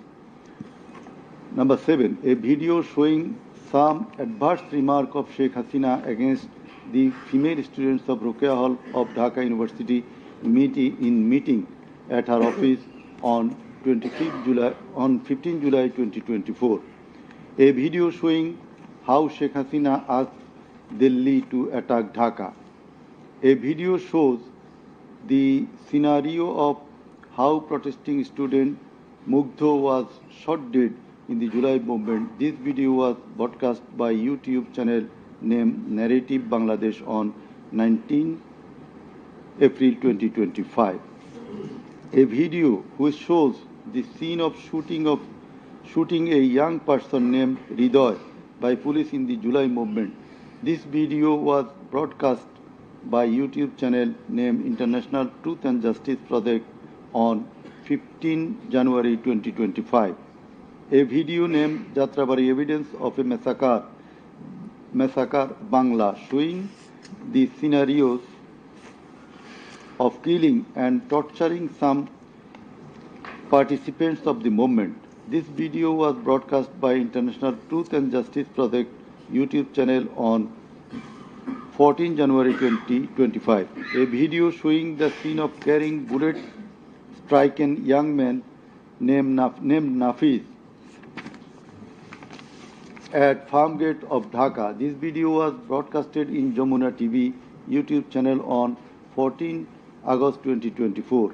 Number 7, a video showing some adverse remark of Sheikh Hasina against the female students of Ruqya Hall of Dhaka University meeting at her office on 15 July 2024. A video showing how Sheikh Hasina asked Delhi to attack Dhaka. A video shows the scenario of how protesting student Mugdho was shot dead in the July movement. This video was broadcast by YouTube channel named Narrative Bangladesh on 19 April 2025. A video which shows the scene of shooting a young person named Ridoy by police in the July movement. This video was broadcast by YouTube channel named International Truth and Justice Project on 15 January 2025. A video named Jatrabari Evidence of a Massacre Bangla showing the scenarios of killing and torturing some participants of the movement. This video was broadcast by International Truth and Justice Project YouTube channel on 14 January 2025. A video showing the scene of carrying bullets stricken young man named Nafiz at Farm Gate of Dhaka. This video was broadcasted in Jamuna TV YouTube channel on 14 August 2024.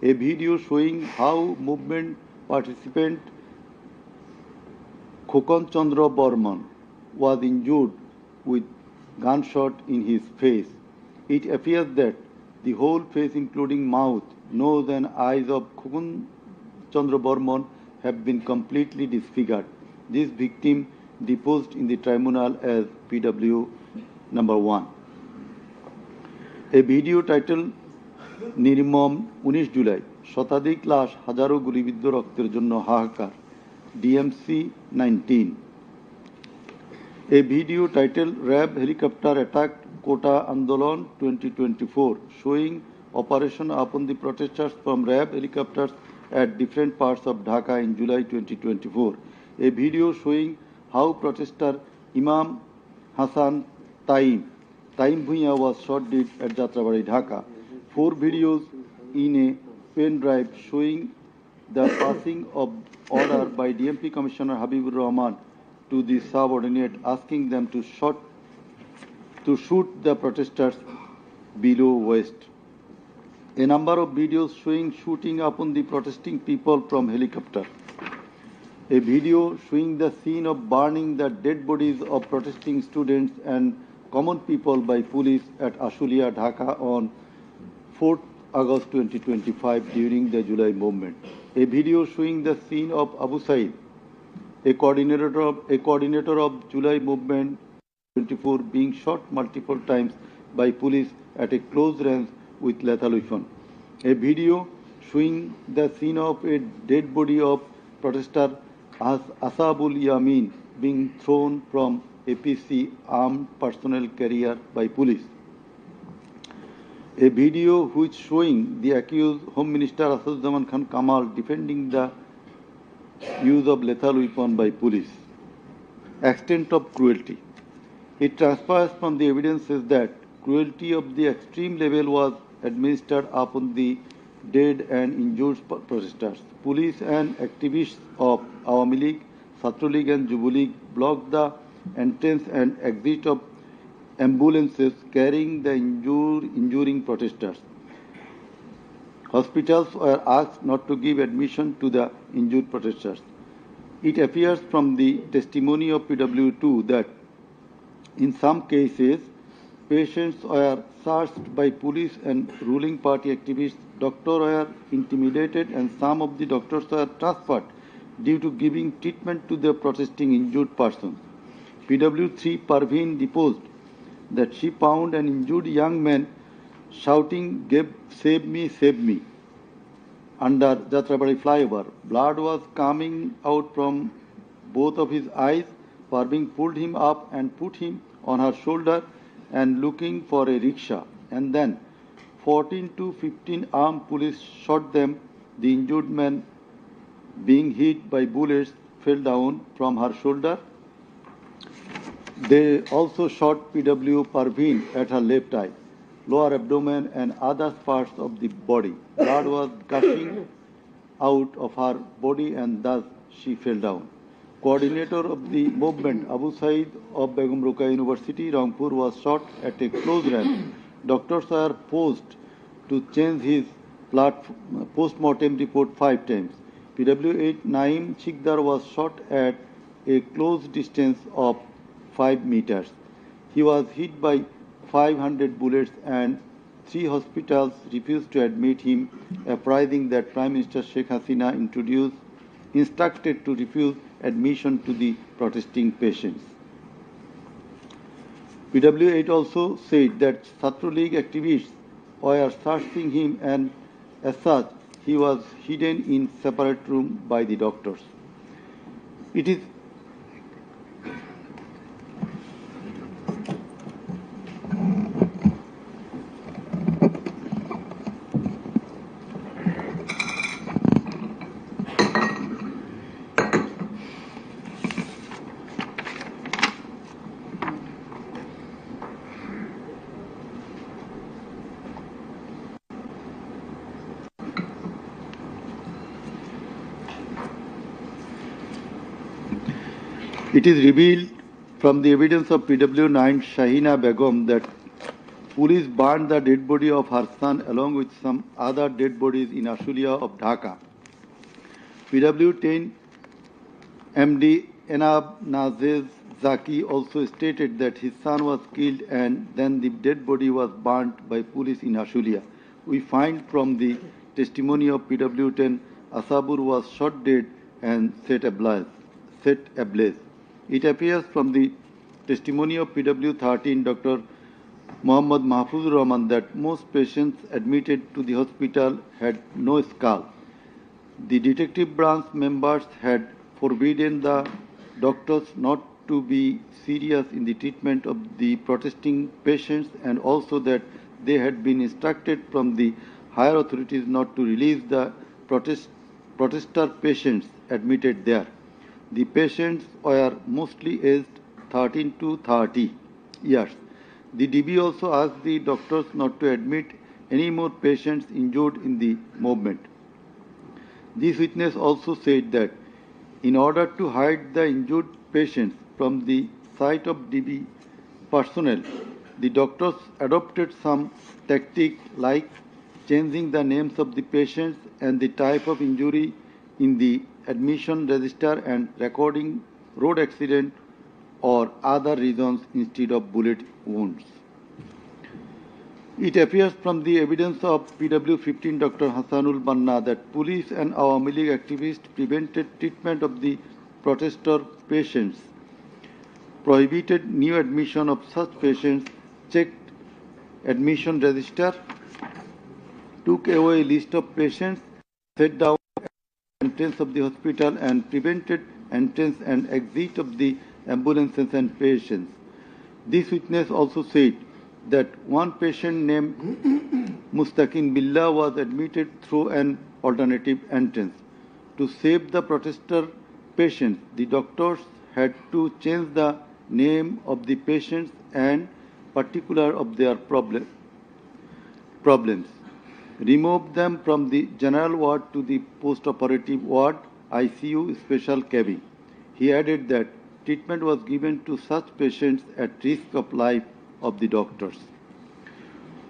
A video showing how movement participant Khokon Chandra Burman was injured with gunshot in his face. It appears that the whole face, including mouth, nose and eyes of Khokon Chandra Burman have been completely disfigured. This victim deposed in the tribunal as PW number 1. A video titled Nirmam 19 July শতাধিক লাশ হাজারো গুলিবিদ্ধ রক্তের জন্য হাহাকার DMC 19. A video titled RAB Helicopter Attacked Kota Andolan 2024 showing operation upon the protesters from RAB helicopters at different parts of Dhaka in July 2024. A video showing how protester Imam Hassan Taim Bhuiya was shot dead at Jatrabari, Dhaka. 4 videos in a pen drive showing the passing of order by DMP Commissioner Habibur Rahman to the subordinate asking them to shoot the protesters below waist. A number of videos showing shooting upon the protesting people from helicopter. A video showing the scene of burning the dead bodies of protesting students and common people by police at Ashulia, Dhaka on 4th August 2025 during the July movement. A video showing the scene of Abu Said, a coordinator of July movement 24, being shot multiple times by police at a close range with lethal weapon. A video showing the scene of a dead body of protester Asabul Yamin being thrown from APC armed personnel carrier by police. A video which showing the accused Home Minister Asaduzzaman Khan Kamal defending the use of lethal weapon by police. Extent of cruelty. It transpires from the evidences that cruelty of the extreme level was administered upon the dead and injured protesters. Police and activists of Awami League, Chhatra League and Jubo League blocked the entrance and exit of ambulances carrying the injuring protesters. Hospitals were asked not to give admission to the injured protesters. It appears from the testimony of PW2 that in some cases, patients were searched by police and ruling party activists. Doctors were intimidated and some of the doctors were transferred due to giving treatment to the protesting injured persons. PW3 Parveen deposed that she found an injured young man shouting, save me, under Jatrabari flyover. Blood was coming out from both of his eyes. Parveen pulled him up and put him on her shoulder and looking for a rickshaw. And then 14 to 15 armed police shot them. The injured man, being hit by bullets, fell down from her shoulder. They also shot PW Parveen at her left eye, lower abdomen and other parts of the body. Blood was gushing out of her body and thus she fell down. Coordinator of the movement, Abu Said of Begum Ruqayya University, Rangpur, was shot at a close range. Doctors were forced to change his post-mortem report 5 times. PW8 Naim Chikdar was shot at a close distance of 5 meters. He was hit by 500 bullets and 3 hospitals refused to admit him, apprising that Prime Minister Sheikh Hasina instructed to refuse admission to the protesting patients. PW8 also said that Chhatra League activists were searching him and as such he was hidden in separate room by the doctors. It is It is revealed from the evidence of PW9 Shahina Begum that police burned the dead body of her son along with some other dead bodies in Ashulia of Dhaka. PW10 MD Enab Nazez Zaki also stated that his son was killed and then the dead body was burnt by police in Ashulia. We find from the testimony of PW10 Asabur was shot dead and set ablaze. It appears from the testimony of PW13 Dr. Muhammad Mahfuzur Rahman that most patients admitted to the hospital had no skull. The detective branch members had forbidden the doctors not to be serious in the treatment of the protesting patients and also that they had been instructed from the higher authorities not to release the protester patients admitted there. The patients were mostly aged 13 to 30 years. The DB also asked the doctors not to admit any more patients injured in the movement. This witness also said that in order to hide the injured patients from the sight of DB personnel, the doctors adopted some tactic like changing the names of the patients and the type of injury in the admission register and recording road accident or other reasons instead of bullet wounds. It appears from the evidence of PW15 Dr. Hassanul Banna that police and Awami League activists prevented treatment of the protester patients, prohibited new admission of such patients, checked admission register, took away a list of patients, set down entrance of the hospital and prevented entrance and exit of the ambulances and patients. This witness also said that one patient named Mustaqin Billah was admitted through an alternative entrance. To save the protester patients, the doctors had to change the name of the patients and particular of their problems. Remove them from the general ward to the post-operative ward, ICU, special cabin. He added that treatment was given to such patients at risk of life of the doctors.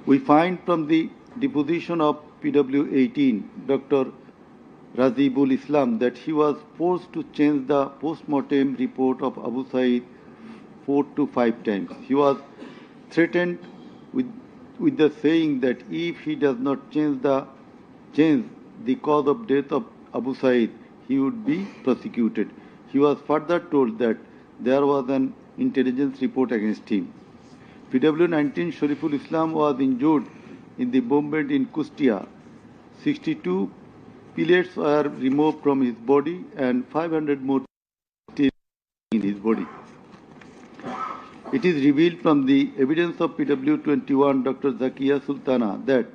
We find from the deposition of PW 18, Dr. Razibul Islam, that he was forced to change the post-mortem report of Abu Said 4 to 5 times. He was threatened with the saying that if he does not change the cause of death of Abu Said, he would be prosecuted. He was further told that there was an intelligence report against him. PW 19 Shariful Islam was injured in the bombardment in Kustia. 62 pellets were removed from his body and 500 more still in his body. It is revealed from the evidence of PW 21 Dr. Zakia Sultana that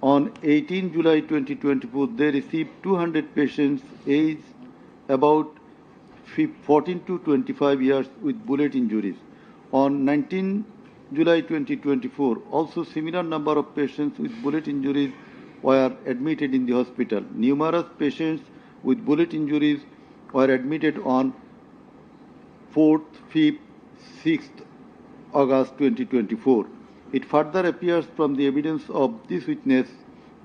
on 18 July 2024 they received 200 patients aged about 14 to 25 years with bullet injuries. On 19 July 2024, also similar number of patients with bullet injuries were admitted in the hospital. Numerous patients with bullet injuries were admitted on 4th, 5th, 6th August 2024. It further appears from the evidence of this witness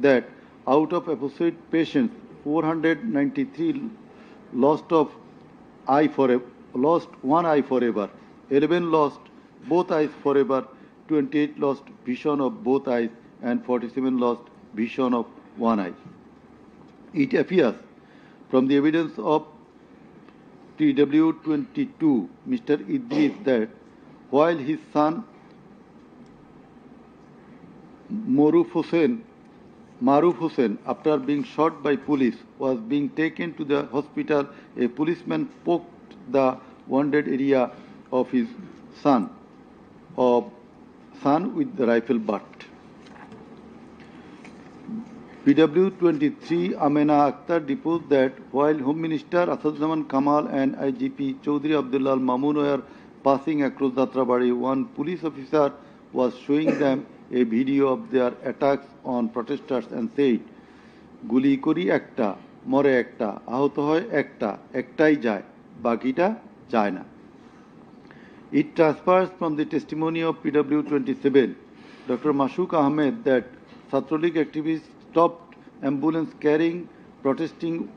that out of apposite patients, 493 lost one eye forever, 11 lost both eyes forever, 28 lost vision of both eyes, and 47 lost vision of one eye. It appears from the evidence of PW 22, Mr. Idris, that while his son Maruf Hussain, after being shot by police, was being taken to the hospital, a policeman poked the wounded area of his son with the rifle butt. PW 23 Amena Akhtar deposed that while Home Minister Asaduzzaman Kamal and IGP Chaudhry Abdullah Mamun were passing across Jatrabari, one police officer was showing them a video of their attacks on protesters and said, "Guli kori ekta, more ekta, ahoto hoy ekta, ektai jay, bakita jay na." It transfers from the testimony of PW 27, Dr. Mashuk Ahmed, that Chhatralik activists stopped ambulance carrying protesting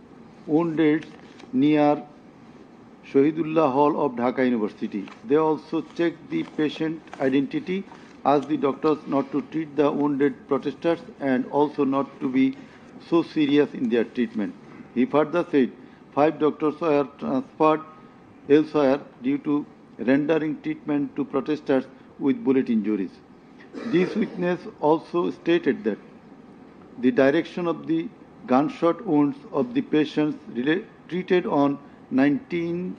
wounded near Shahidullah Hall of Dhaka University. They also checked the patient identity, asked the doctors not to treat the wounded protesters and also not to be so serious in their treatment. He further said 5 doctors were transferred elsewhere due to rendering treatment to protesters with bullet injuries. This witness also stated that the direction of the gunshot wounds of the patients treated on 19,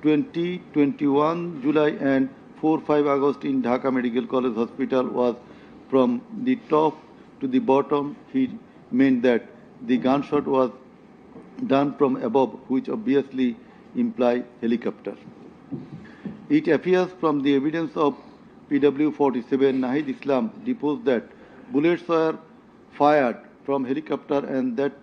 20, 21 July and 4-5 August in Dhaka Medical College Hospital was from the top to the bottom. He meant that the gunshot was done from above, which obviously imply helicopter. It appears from the evidence of PW 47 Nahid Islam deposed that bullets were fired from helicopter and that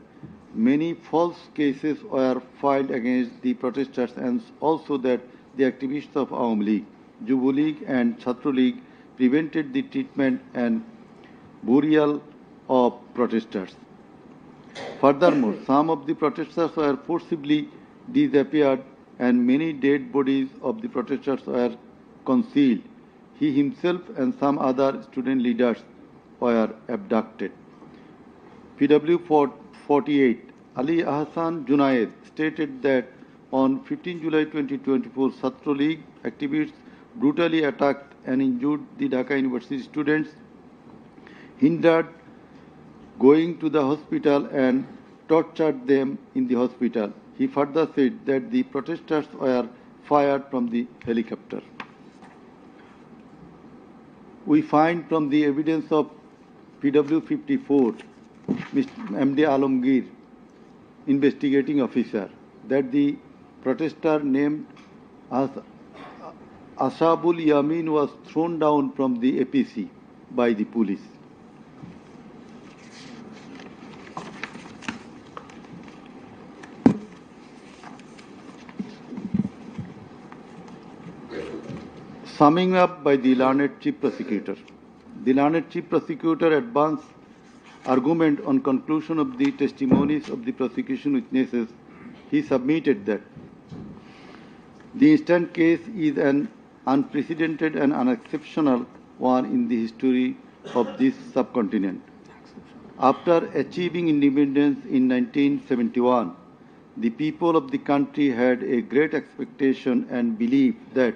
many false cases were filed against the protesters, and also that the activists of Awam League, Jubo League and Chhatro League prevented the treatment and burial of protesters. Furthermore, some of the protesters were forcibly disappeared and many dead bodies of the protesters were concealed. He himself and some other student leaders were abducted. PW 48 Ali Ahsan Junaid stated that on 15 July 2024, Chhatro League activists brutally attacked and injured the Dhaka University students, hindered going to the hospital and tortured them in the hospital. He further said that the protesters were fired from the helicopter. We find from the evidence of PW 54, Mr. MD Alamgir, investigating officer, that the protester named as Ashabul Yamin was thrown down from the APC by the police. Summing up by the learned Chief Prosecutor. The learned Chief Prosecutor advanced argument on conclusion of the testimonies of the prosecution witnesses. He submitted that the instant case is an unprecedented and unexceptional one in the history of this subcontinent. After achieving independence in 1971, the people of the country had a great expectation and belief that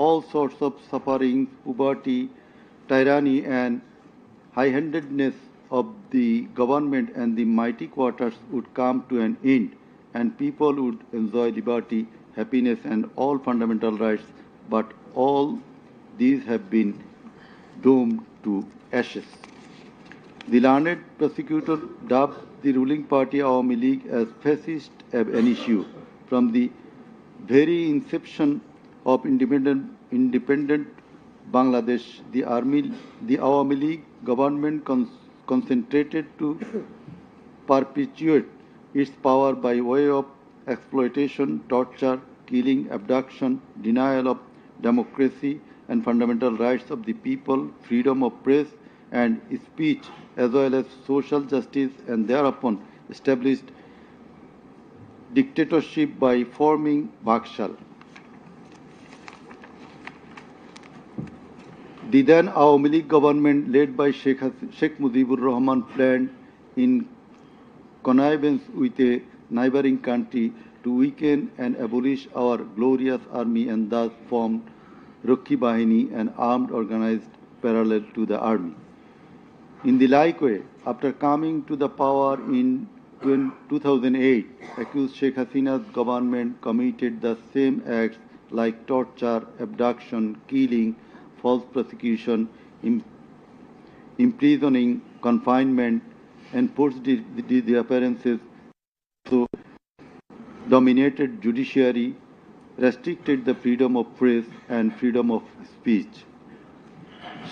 all sorts of sufferings, poverty, tyranny, and high-handedness of the government and the mighty quarters would come to an end, and people would enjoy liberty, happiness, and all fundamental rights. But all these have been doomed to ashes. The learned prosecutor dubbed the ruling party Awami League as fascist ab initio. From the very inception of independent Bangladesh, the Awami League government concentrated to perpetuate its power by way of exploitation, torture, killing, abduction, denial of democracy and fundamental rights of the people, freedom of press and speech, as well as social justice, and thereupon established dictatorship by forming Bakshal. The then Awami League government, led by Sheikh Mujibur Rahman, planned in connivance with a neighboring country to weaken and abolish our glorious army, and thus formed Rakhi Bahini, an armed organized parallel to the army. In the like way, after coming to the power in 2008, accused Sheikh Hasina's government committed the same acts like torture, abduction, killing, false prosecution, imprisoning, confinement, enforced disappearances, so dominated judiciary, restricted the freedom of press and freedom of speech.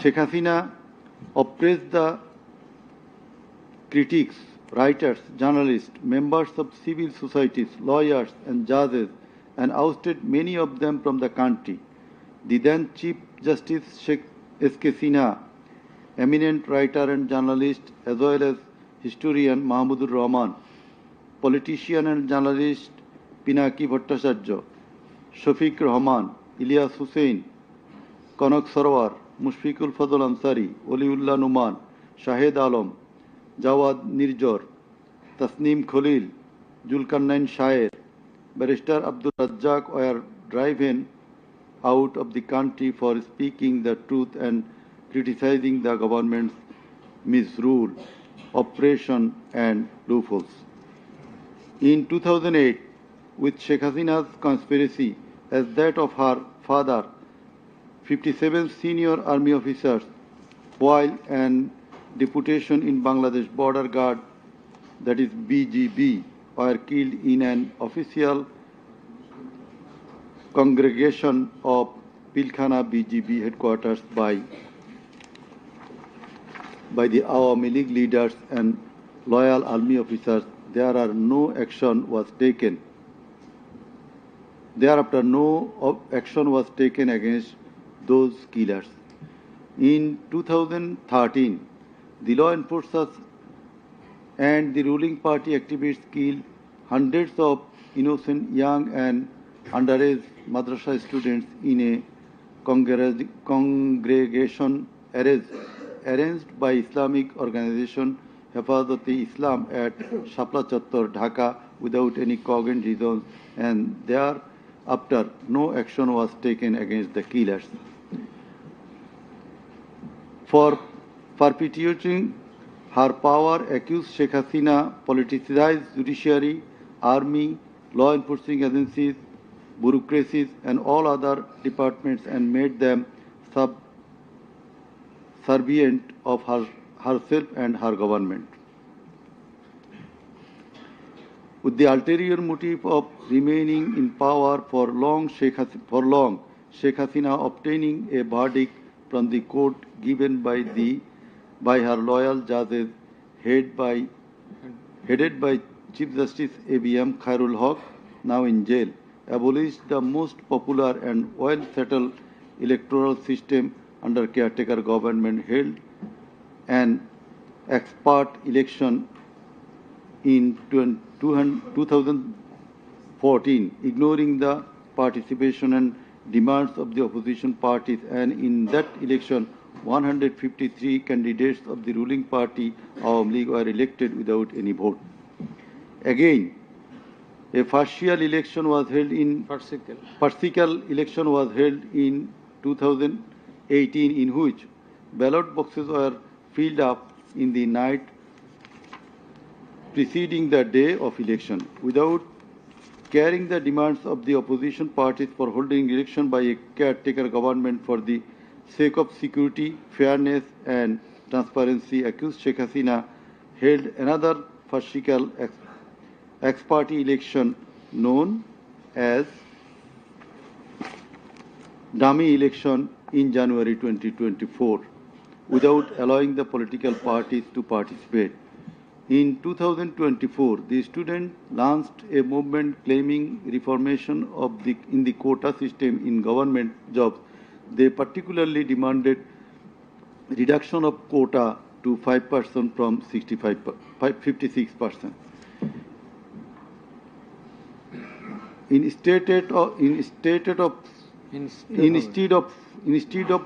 Sheikh Hasina oppressed the critics, writers, journalists, members of civil societies, lawyers and judges, and ousted many of them from the country. The then Chief Justice Sheikh S.K. Sinha, eminent writer and journalist, as well as historian Mahmudur Rahman, politician and journalist Pinaki Bhattacharya, Shafiq Rahman, Ilyas Hussain, Kanak Sarwar, Mushfiqul Fadl Ansari, Waliullah Numan, Shahed Alam, Jawad Nirjor, Tasneem Khalil, Julkarnain Shaer, Barrister Abdul Razzaq were driven out of the country for speaking the truth and criticizing the government's misrule, oppression and loopholes. In 2008, with Sheikh Hasina's conspiracy as that of her father, 57 senior army officers, while an deputation in Bangladesh Border Guard, that is BGB, were killed in an official congregation of Pilkhana BGB headquarters by the Awami League leaders and loyal army officers. Thereafter, no action was taken against those killers. In 2013, the law enforcers and the ruling party activists killed hundreds of innocent young and underage madrasa students in a congregation arranged by Islamic organization Hifazat-e-Islam at Shapla Chattor, Dhaka, without any cogent reasons, and thereafter no action was taken against the killers. For perpetuating her power, accused Sheikh Hasina politicized judiciary, army, law enforcing agencies, bureaucracies and all other departments and made them subservient of herself and her government. With the ulterior motive of remaining in power for long, Sheikh Hasina obtaining a verdict from the court given by her loyal judges headed by Chief Justice A.B.M. Khairul Haq, now in jail, abolished the most popular and well-settled electoral system under caretaker government held an expert election in 2014, ignoring the participation and demands of the opposition parties, and in that election 153 candidates of the ruling party Awami League were elected without any vote. Again, a partial election was held in partial election was held in 2018, in which ballot boxes were filled up in the night preceding the day of election, without carrying the demands of the opposition parties for holding election by a caretaker government for the sake of security, fairness and transparency. Accused Sheikh Hasina held another partial ex-party election known as dummy election in January 2024 without allowing the political parties to participate. In 2024, the students launched a movement claiming reformation of in the quota system in government jobs. They particularly demanded reduction of quota to 5% from 56%. Instead of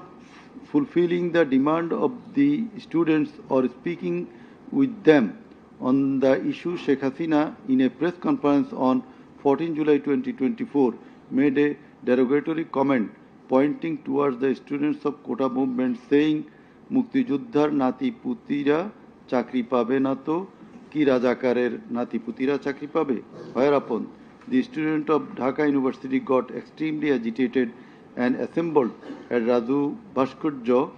fulfilling the demand of the students or speaking with them on the issue, Sheikh Hasina, in a press conference on 14 July 2024, made a derogatory comment pointing towards the students of Kota movement, saying, "Mukti Juddhar Nati Putira Chakri Pabe Nato Ki Rajakarer Nati Putira Chakri Pabe." Whereupon the student of Dhaka University got extremely agitated and assembled at Raju Bhaskurjo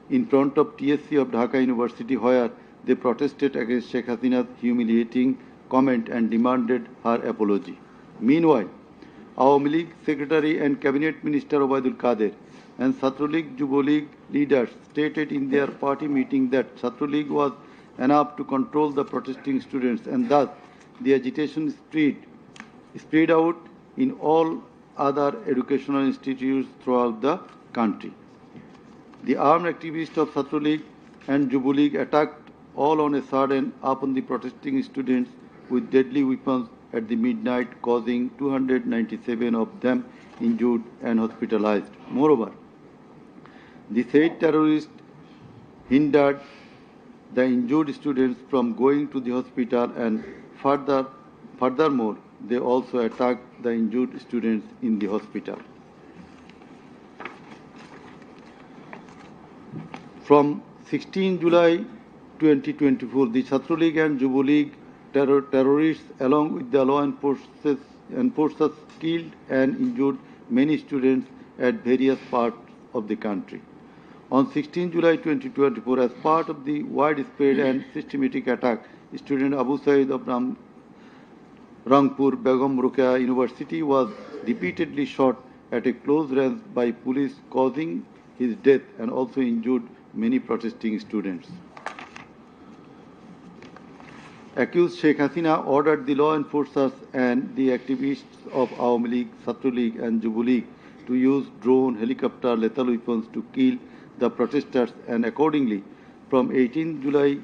in front of TSC of Dhaka University, where they protested against Sheikh Hasina's humiliating comment and demanded her apology. Meanwhile, Awami League Secretary and Cabinet Minister Obaidul Kader and Chhatra League Yuva League leaders stated in their party meeting that Chhatra League was enough to control the protesting students, and thus the agitation spread out in all other educational institutes throughout the country. The armed activists of Chhatra League and Yuva League attacked all on a sudden upon the protesting students with deadly weapons at the midnight, causing 297 of them injured and hospitalized. Moreover, the said terrorists hindered the injured students from going to the hospital, and furthermore, they also attacked the injured students in the hospital. From 16 July 2024, the Chhatra League and Yuva League terrorists, along with the law enforcers, killed and injured many students at various parts of the country. On 16 July 2024, as part of the widespread and systematic attack, student Abu Said of Rangpur Begum Ruqayya University was repeatedly shot at a close range by police, causing his death and also injured many protesting students. Accused Sheikh Hasina ordered the law enforcers and the activists of Awami League, Chhatra League and Yuva League to use drone, helicopter, lethal weapons to kill the protesters, and accordingly, from 18 July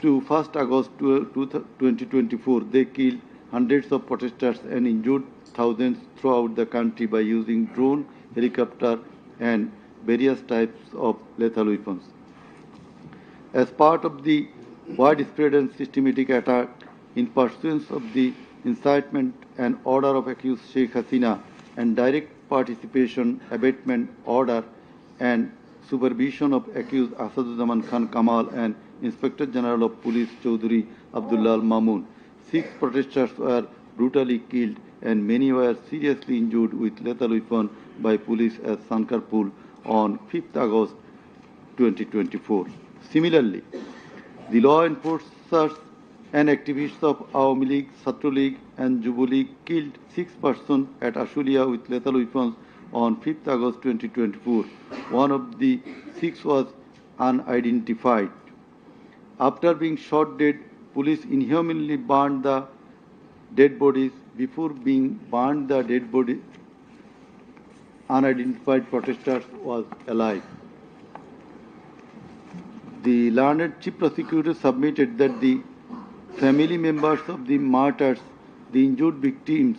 to 1st August 2024, they killed hundreds of protesters and injured thousands throughout the country by using drone, helicopter and various types of lethal weapons. As part of the widespread and systematic attack, in pursuance of the incitement and order of accused Sheikh Hasina and direct participation, abatement order and supervision of accused Asaduzzaman Khan Kamal and Inspector General of Police Chaudhry Abdullah Mamun, 6 protesters were brutally killed and many were seriously injured with lethal weapon by police at Sankarpur on 5th August 2024. Similarly, the law enforcers and activists of Awami League, Chhatra League and Yuva League killed 6 persons at Ashulia with lethal weapons on 5th August 2024. One of the 6 was unidentified. After being shot dead, police inhumanly burned the dead bodies. Before being burned, the dead body unidentified protesters was alive. The learned chief prosecutor submitted that the family members of the martyrs, the injured victims,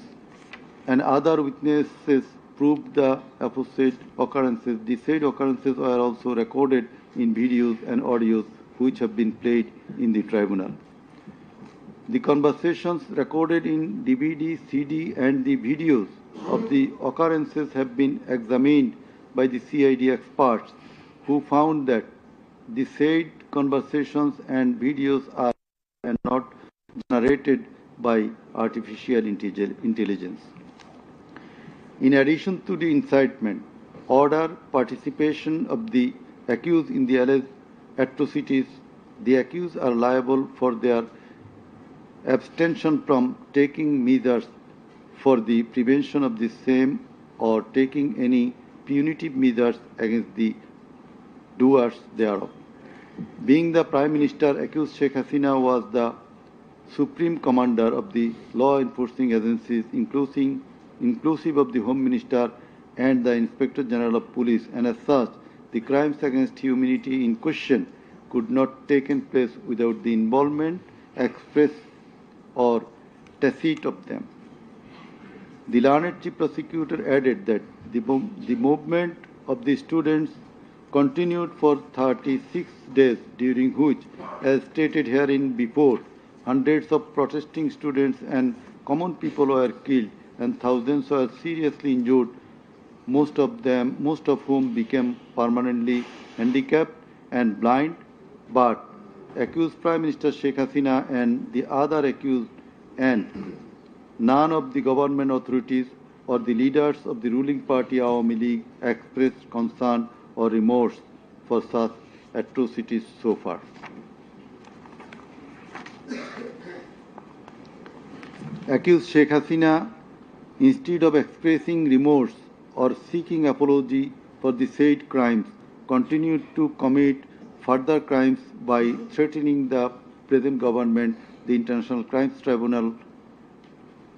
and other witnesses proved the opposite occurrences. The said occurrences were also recorded in videos and audios which have been played in the tribunal. The conversations recorded in DVD, CD, and the videos of the occurrences have been examined by the CID experts, who found that the said conversations and videos are not generated by artificial intelligence. In addition to the incitement, order, participation of the accused in the alleged atrocities, the accused are liable for their abstention from taking measures for the prevention of the same or taking any punitive measures against the doers thereof. Being the Prime Minister, accused Sheikh Hasina was the supreme commander of the law enforcing agencies, inclusive of the Home Minister and the Inspector General of Police, and as such, the crimes against humanity in question could not take place without the involvement, express or tacit of them. The learned chief prosecutor added that the movement of the students continued for 36 days, during which, as stated herein before, hundreds of protesting students and common people were killed and thousands were seriously injured, most of whom became permanently handicapped and blind. But accused Prime Minister Sheikh Hasina and the other accused and none of the government authorities or the leaders of the ruling party Awami League expressed concern or remorse for such atrocities so far. Accused Sheikh Hasina, instead of expressing remorse or seeking apology for the said crimes, continued to commit further crimes by threatening the present government, the International Crimes Tribunal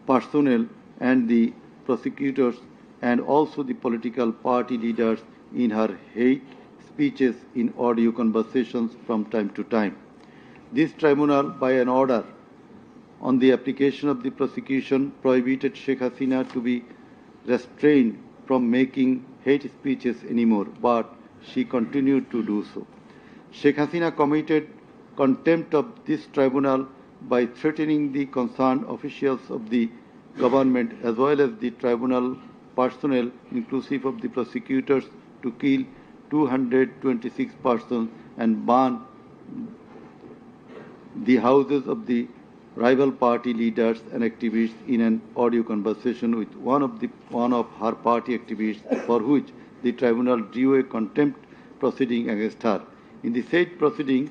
personnel, and the prosecutors, and also the political party leaders in her hate speeches in audio conversations from time to time. This tribunal, by an order on the application of the prosecution, prohibited Sheikh Hasina to be restrained from making hate speeches anymore, but she continued to do so. Sheikh Hasina committed contempt of this tribunal by threatening the concerned officials of the government as well as the tribunal personnel, inclusive of the prosecutors, to kill 226 persons and burn the houses of the rival party leaders and activists in an audio conversation with one of her party activists, for which the tribunal drew a contempt proceeding against her. In the said proceeding,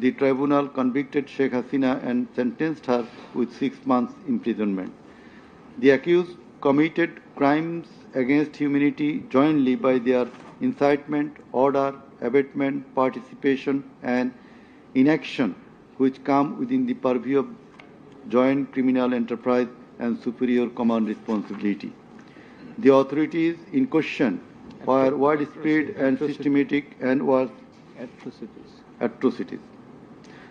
the tribunal convicted Sheikh Hasina and sentenced her with 6 months imprisonment. The accused committed crimes against humanity jointly by their incitement, order, abatement, participation, and inaction, which come within the purview of joint criminal enterprise and superior command responsibility. The authorities in question were widespread and systematic and was atrocities.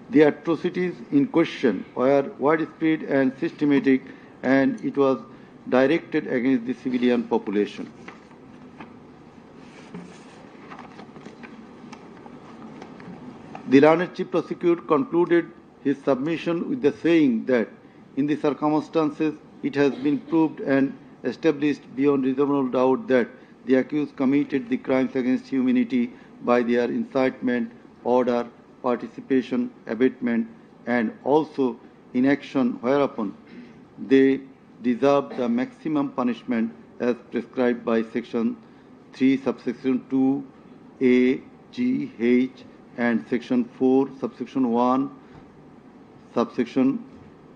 The atrocities in question were widespread and systematic, and it was directed against the civilian population. The learned chief prosecutor concluded his submission with the saying that in the circumstances it has been proved and established beyond reasonable doubt that the accused committed the crimes against humanity by their incitement, order, participation, abatement, and also inaction, whereupon they deserve the maximum punishment as prescribed by Section 3, subsection 2, A, G, H, and Section 4, subsection 1, subsection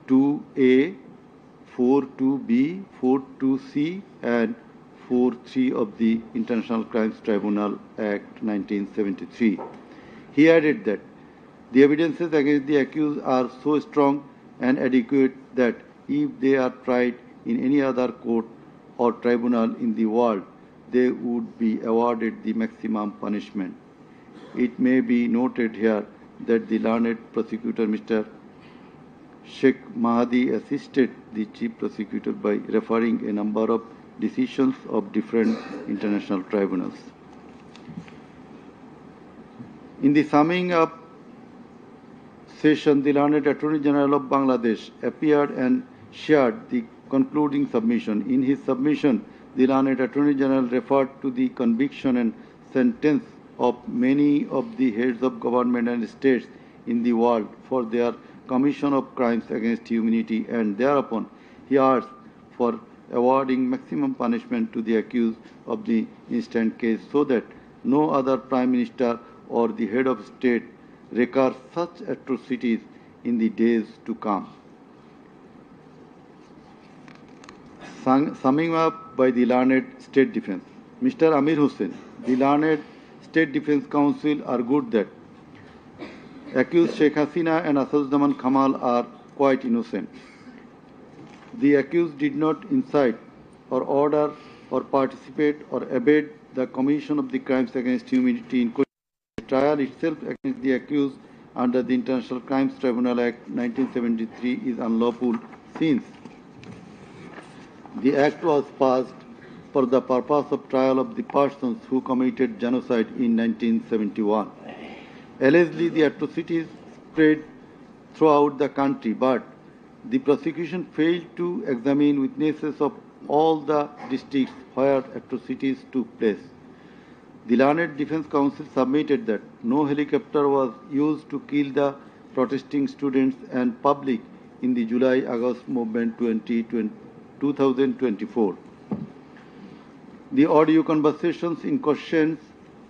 2A, 4.2b, 4.2c, and 4.3 of the International Crimes Tribunal Act 1973. He added that the evidences against the accused are so strong and adequate that if they are tried in any other court or tribunal in the world, they would be awarded the maximum punishment. It may be noted here that the learned prosecutor, Mr. Sheikh Mahdi, assisted the chief prosecutor by referring a number of decisions of different international tribunals. In the summing up session, the learned Attorney General of Bangladesh appeared and shared the concluding submission. In his submission, the learned Attorney General referred to the conviction and sentence of many of the heads of government and states in the world for their commission of crimes against humanity, and thereupon he asked for awarding maximum punishment to the accused of the instant case so that no other Prime Minister or the head of state recur such atrocities in the days to come. Summing up by the learned State Defense, Mr. Amir Hussain, the learned State Defense Counsel argued that accused Sheikh Hasina and Asaduzzaman Kamal are quite innocent. The accused did not incite or order or participate or abet the commission of the crimes against humanity in question. The trial itself against the accused under the International Crimes Tribunal Act 1973 is unlawful since the act was passed for the purpose of trial of the persons who committed genocide in 1971. Allegedly, the atrocities spread throughout the country, but the prosecution failed to examine witnesses of all the districts where atrocities took place. The learned Defense Counsel submitted that no helicopter was used to kill the protesting students and public in the July-August movement 2024. The audio conversations in question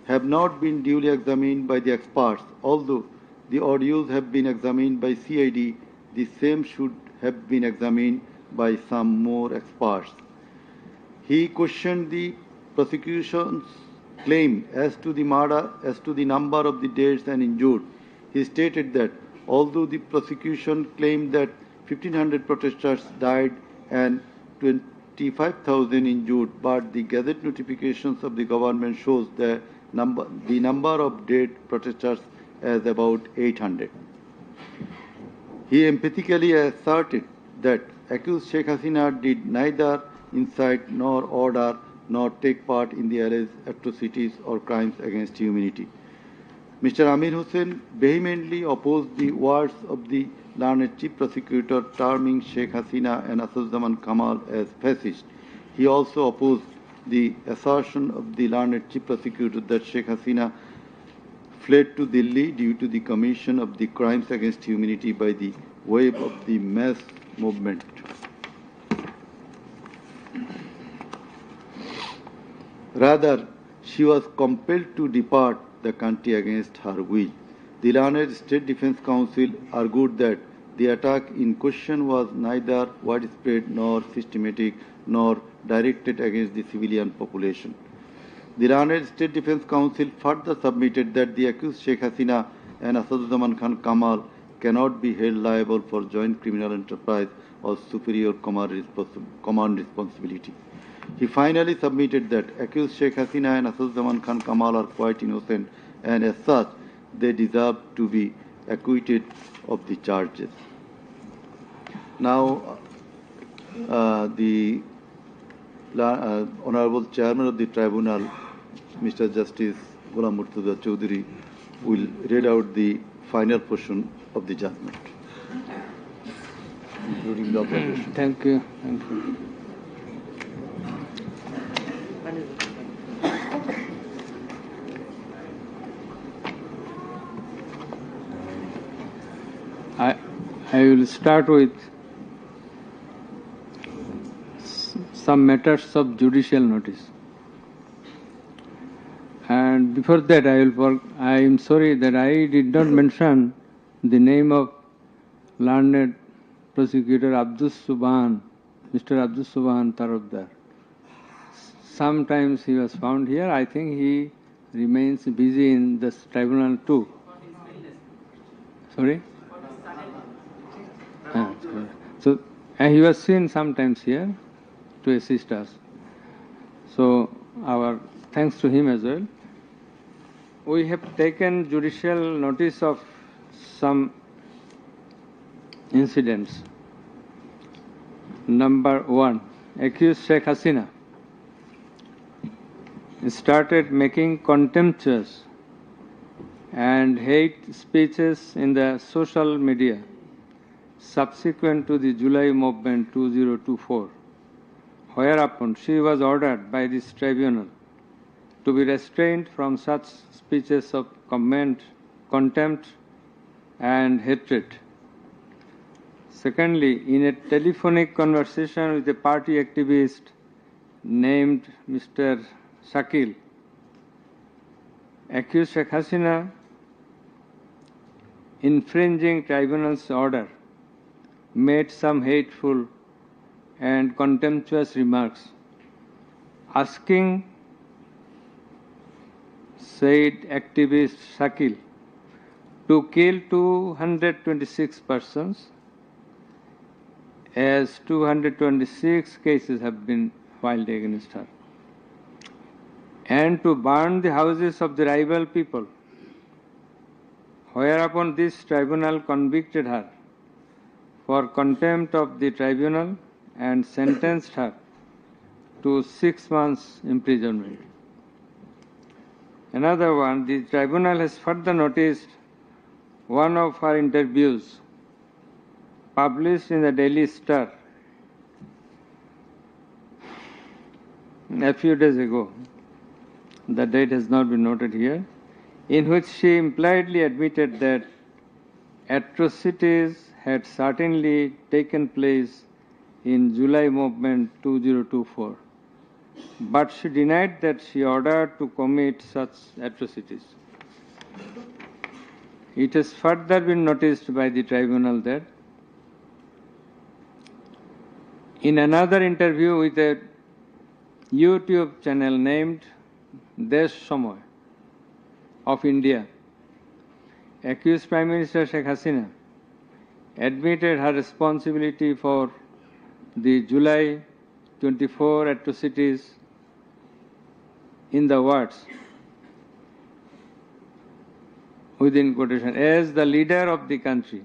have not been duly examined by the experts. Although the audios have been examined by CID, the same should have been examined by some more experts. He questioned the prosecution's claim as to the number of the deaths and injured. He stated that although the prosecution claimed that 1,500 protesters died and 25,000 injured, but the Gazette notifications of the government shows the number of dead protesters as about 800. He emphatically asserted that accused Sheikh Hasina did neither incite nor order nor take part in the alleged atrocities or crimes against humanity. Mr. Amir Hussain vehemently opposed the words of the learned chief prosecutor terming Sheikh Hasina and Asaduzzaman Kamal as fascist. He also opposed the assertion of the learned chief prosecutor that Sheikh Hasina fled to Delhi due to the commission of the crimes against humanity by the wave of the mass movement. Rather, she was compelled to depart the country against her will. The learned State Defense Counsel argued that the attack in question was neither widespread nor systematic nor directed against the civilian population. The learned State Defense Counsel further submitted that the accused Sheikh Hasina and Asaduzzaman Khan Kamal cannot be held liable for joint criminal enterprise or superior command responsibility. He finally submitted that accused Sheikh Hasina and Asaduzzaman Khan Kamal are quite innocent and as such they deserve to be acquitted of the charges. Now, the Honorable Chairman of the Tribunal, Mr. Justice Ghulam Murtuza Chaudhary, will read out the final portion of the judgment, including the observation. Thank you. Thank you. I will start with some matters of judicial notice. And before that, I am sorry that I did not mention the name of learned prosecutor Abdus Subhan, Mr. Abdus Subhan Tarabdar. Sometimes he was found here. I think he remains busy in this tribunal too. Sorry? So he was seen sometimes here to assist us. So our thanks to him as well. We have taken judicial notice of some incidents. Number 1, accused Sheikh Hasina started making contemptuous and hate speeches in the social media subsequent to the July movement 2024, whereupon she was ordered by this tribunal to be restrained from such speeches of contempt and hatred. Secondly, in a telephonic conversation with a party activist named Mr. Shakil, accused Sheikh Hasina infringing tribunal's order made some hateful and contemptuous remarks, asking said activist Shakil to kill 226 persons, as 226 cases have been filed against her, and to burn the houses of the rival people, whereupon this tribunal convicted her for contempt of the tribunal and sentenced her to 6 months imprisonment. Another one, the tribunal has further noticed one of her interviews published in the Daily Star a few days ago. The date has not been noted here, in which she impliedly admitted that atrocities had certainly taken place in July movement 2024, but she denied that she ordered to commit such atrocities. It has further been noticed by the tribunal that in another interview with a YouTube channel named Desh Samoy of India, accused Prime Minister Sheikh Hasina admitted her responsibility for the July 24 atrocities in the words, within quotation, as the leader of the country,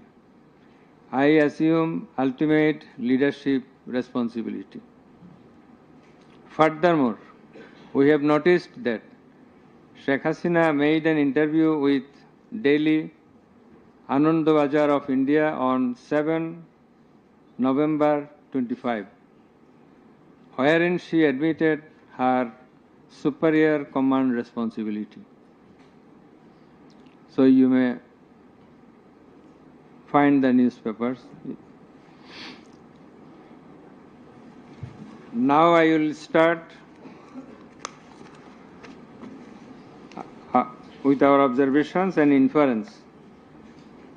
I assume ultimate leadership responsibility. Furthermore, we have noticed that Sheikh Hasina made an interview with Delhi Anandabazar of India on 7 November 25, wherein she admitted her superior command responsibility. So you may find the newspapers. Now I will start with our observations and inference.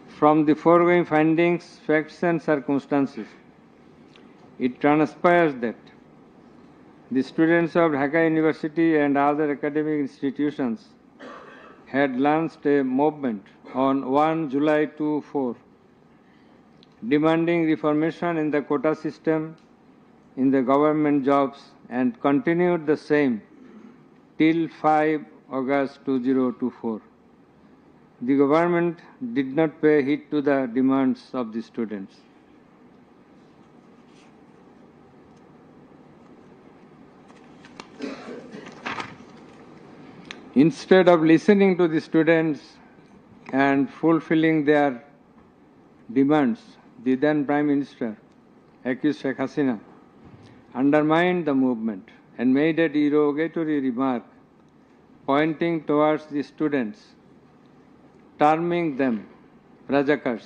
From the foregoing findings, facts and circumstances, it transpires that the students of Dhaka University and other academic institutions had launched a movement on 1 July 2024 demanding reformation in the quota system in the government jobs and continued the same till 5 August 2024. The government did not pay heed to the demands of the students. Instead of listening to the students and fulfilling their demands, the then Prime Minister, accused Sheikh Hasina, undermined the movement and made a derogatory remark pointing towards the students, terming them Rajakars.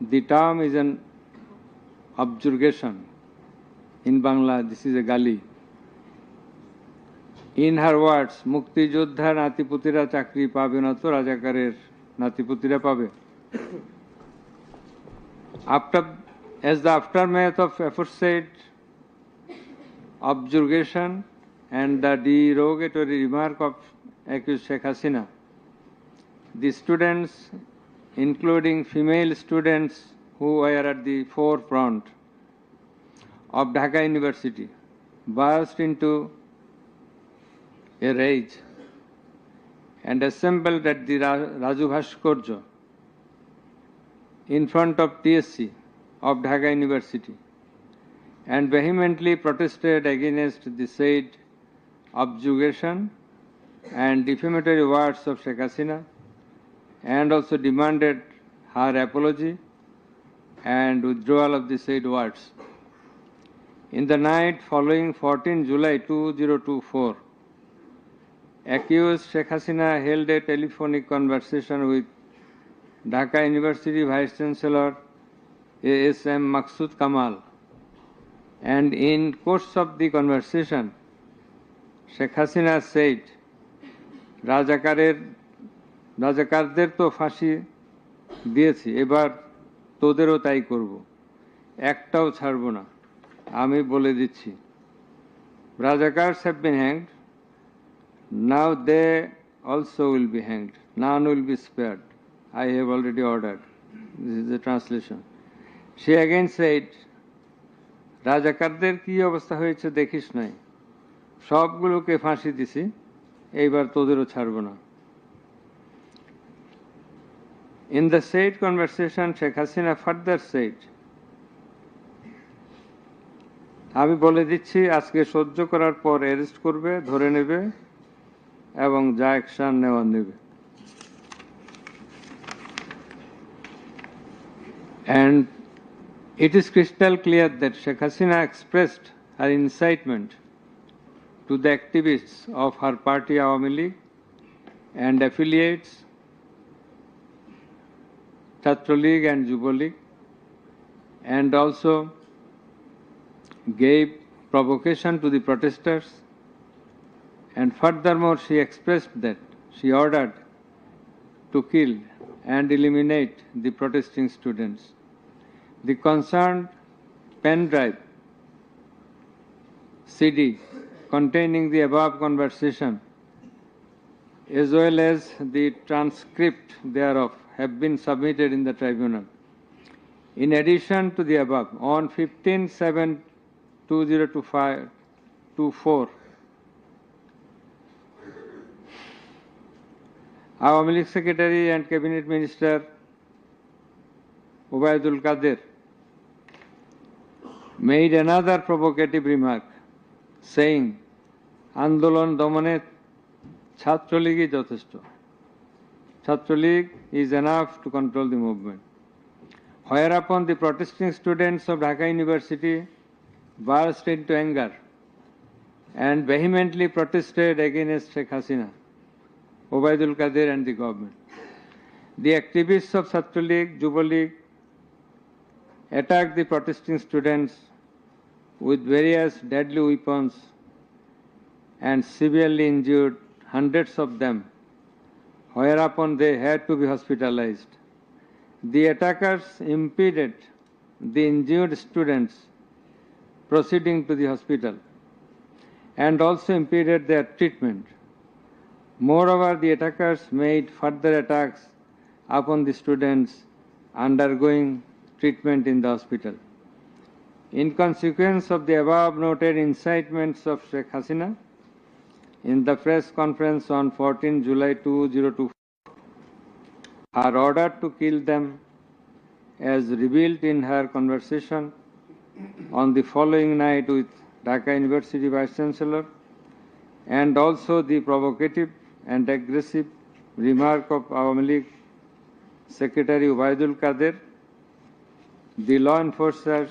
The term is an objurgation. In Bangla, this is a gali. In her words, Mukti Joddhar Natiputira Chakri pabe na to Rajakarer Natiputira pabe. As the aftermath of aforesaid objurgation and the derogatory remark of accused Sheikh Hasina, the students, including female students who were at the forefront of Dhaka University, burst into a rage and assembled at the Raju Bhaskarya in front of TSC of Dhaka University and vehemently protested against the said objurgation and defamatory words of Sheikh Hasina, and also demanded her apology and withdrawal of the said words. In the night following 14 July 2024, accused Sheikh Hasina held a telephonic conversation with Dhaka University Vice Chancellor ASM Maqsood Kamal, and in course of the conversation, Sheikh Hasina said, রাজাকারদের তো ফাঁসি দিয়েছি, এবার তোদেরও তাই করব, একটাও ছাড়ব না, আমি বলে দিচ্ছি। Rajakars have been hanged, now they also will be hanged, none will be spared. I have already ordered. This is the translation. She again said, রাজাকারদের কি অবস্থা হয়েছে দেখিস নাই, সবগুলোকে ফাঁসি দিছি, এইবার তোদেরও ছাড়ব না। In the said conversation, Sheikh Hasina further said, আমি বলে দিচ্ছি আজকে সহ্য করার পর অ্যারেস্ট করবে, ধরে নেবে এবং যা অ্যাকশন নেওয়ার নেবে। And it is crystal clear that Sheikh Hasina expressed her incitement to the activists of her party Awami League and affiliates, Chhatra League and Yuva League, and also gave provocation to the protesters, and furthermore she expressed that she ordered to kill and eliminate the protesting students. The concerned pen drive CD containing the above conversation as well as the transcript thereof have been submitted in the tribunal. In addition to the above, on 15/7/2024, our Awami League Secretary and Cabinet Minister Ubaidul Qadir made another provocative remark, saying, Andolon Domane Chhatra League is যথেষ্ট. Chhatra League is enough to control the movement. Whereupon the protesting students of Dhaka University burst into anger and vehemently protested against Sheikh Hasina, Ubaidul Qadir and the government. The activists of Chhatra League, Yuva League attacked the protesting students with various deadly weapons and severely injured hundreds of them, whereupon they had to be hospitalized. The attackers impeded the injured students proceeding to the hospital and also impeded their treatment. Moreover, the attackers made further attacks upon the students undergoing treatment in the hospital. In consequence of the above noted incitements of Sheikh Hasina, in the press conference on 14 July 2024, her order to kill them, as revealed in her conversation on the following night with Dhaka University Vice Chancellor, and also the provocative and aggressive remark of Awami League Secretary Ubaidul Qadir, the law enforcers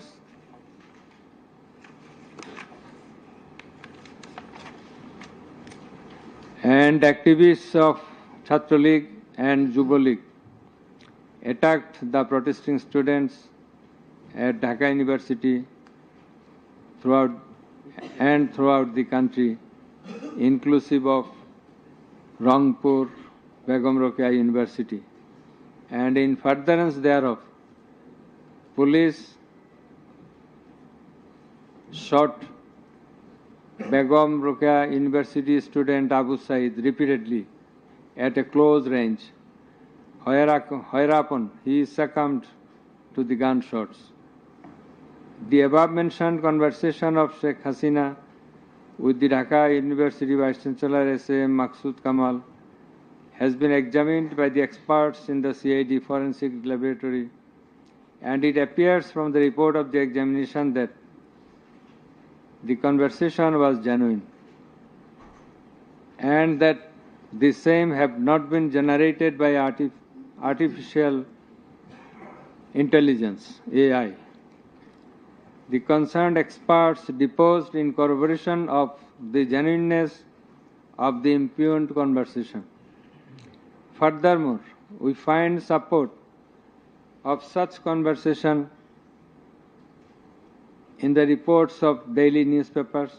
and activists of Chhatra League and Yuva League attacked the protesting students at Dhaka University throughout the country, inclusive of Rangpur, Begum Rokeya University. And in furtherance thereof, police shot Begum Rokeya University student Abu Said repeatedly at a close range, whereupon he succumbed to the gunshots. The above mentioned conversation of Sheikh Hasina with the Dhaka University Vice Chancellor S.M. Maksud Kamal has been examined by the experts in the CID Forensic Laboratory, and it appears from the report of the examination that the conversation was genuine and that the same have not been generated by artificial intelligence, AI. The concerned experts deposed in corroboration of the genuineness of the impugned conversation. Furthermore, we find support of such conversation in the reports of daily newspapers.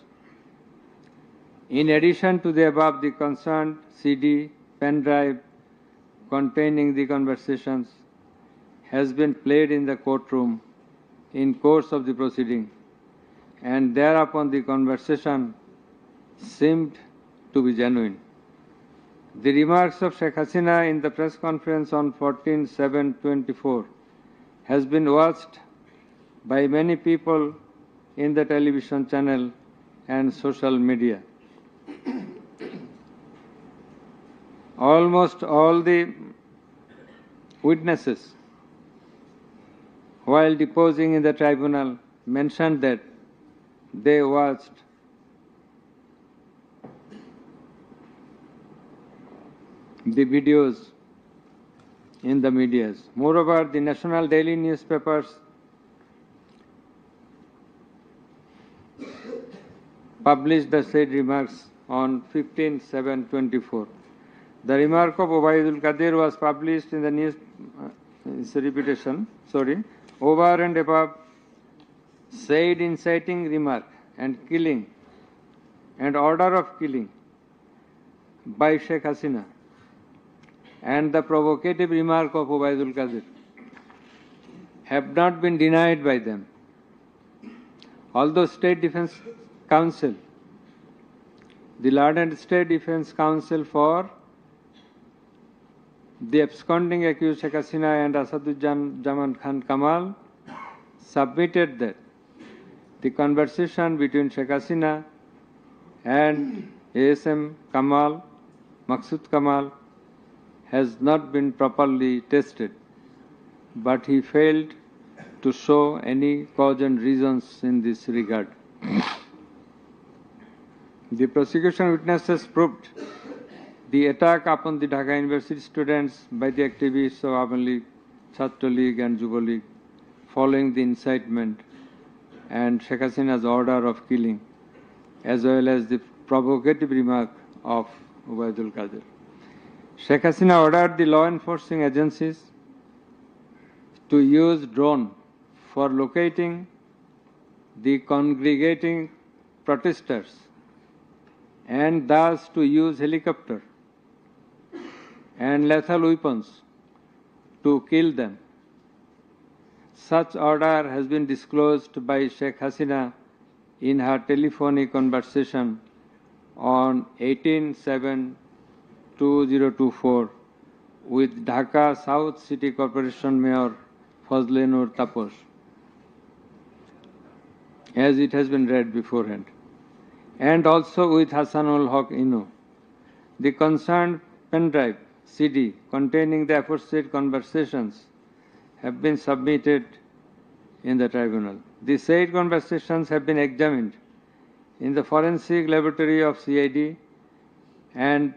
In addition to the above, the concerned CD, pen drive containing the conversations has been played in the courtroom in course of the proceeding, and thereupon the conversation seemed to be genuine. The remarks of Sheikh Hasina in the press conference on 14/7/24 has been watched by many people in the television channel and social media. Almost all the witnesses, while deposing in the tribunal, mentioned that they watched the videos in the media. Moreover, the national daily newspapers published the said remarks on 15/7/24. The remark of Obaidul Qadir was published in the news, it's a repetition, over and above said inciting remark and killing and order of killing by Sheikh Hasina and the provocative remark of Obaidul Qadir have not been denied by them. Although State Defence Council, the Lord State Defence Council for the absconding accused Sheikh Hasina and Asaduজ্জামান Khan Kamal submitted that the conversation between Sheikh Hasina and ASM Kamal, Maksud Kamal, has not been properly tested, but he failed to show any cogent reasons in this regard. The prosecution witnesses proved the attack upon the Dhaka University students by the activists of Awan League, Chhatra League and Yuva League following the incitement and Sheikh Hasina's order of killing, as well as the provocative remark of Obaidul Qadir. Sheikh Hasina ordered the law enforcing agencies to use drone for locating the congregating protesters and thus to use helicopter and lethal weapons to kill them. Such order has been disclosed by Sheikh Hasina in her telephonic conversation on 18/7/2024 with Dhaka South City Corporation Mayor Fazle Nur Taposh, as it has been read beforehand, and also with Hassanul Haq Inu. The concerned pen drive CD containing the aforesaid conversations have been submitted in the tribunal. The said conversations have been examined in the forensic laboratory of CID, and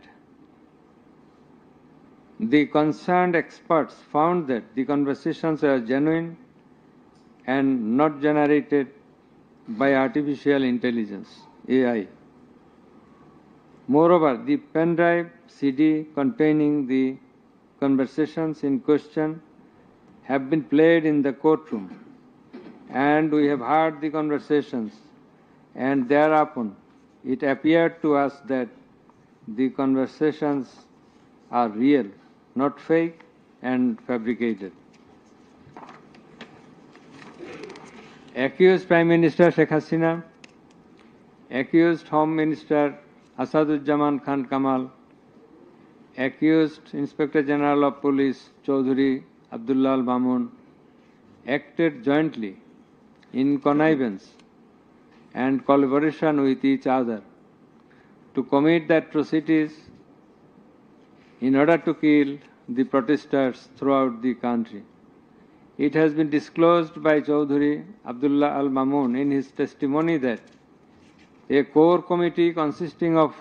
the concerned experts found that the conversations are genuine and not generated by artificial intelligence, AI. Moreover, the pen drive CD containing the conversations in question have been played in the courtroom, and we have heard the conversations, and thereupon it appeared to us that the conversations are real, not fake and fabricated. Accused Prime Minister Sheikh Hasina, accused Home Minister Asaduজ্জামান Khan Kamal, accused Inspector General of Police Chaudhuri Abdullah Al Mamun acted jointly in connivance and collaboration with each other to commit the atrocities in order to kill the protesters throughout the country. It has been disclosed by Chaudhuri Abdullah Al Mamun in his testimony that a core committee consisting of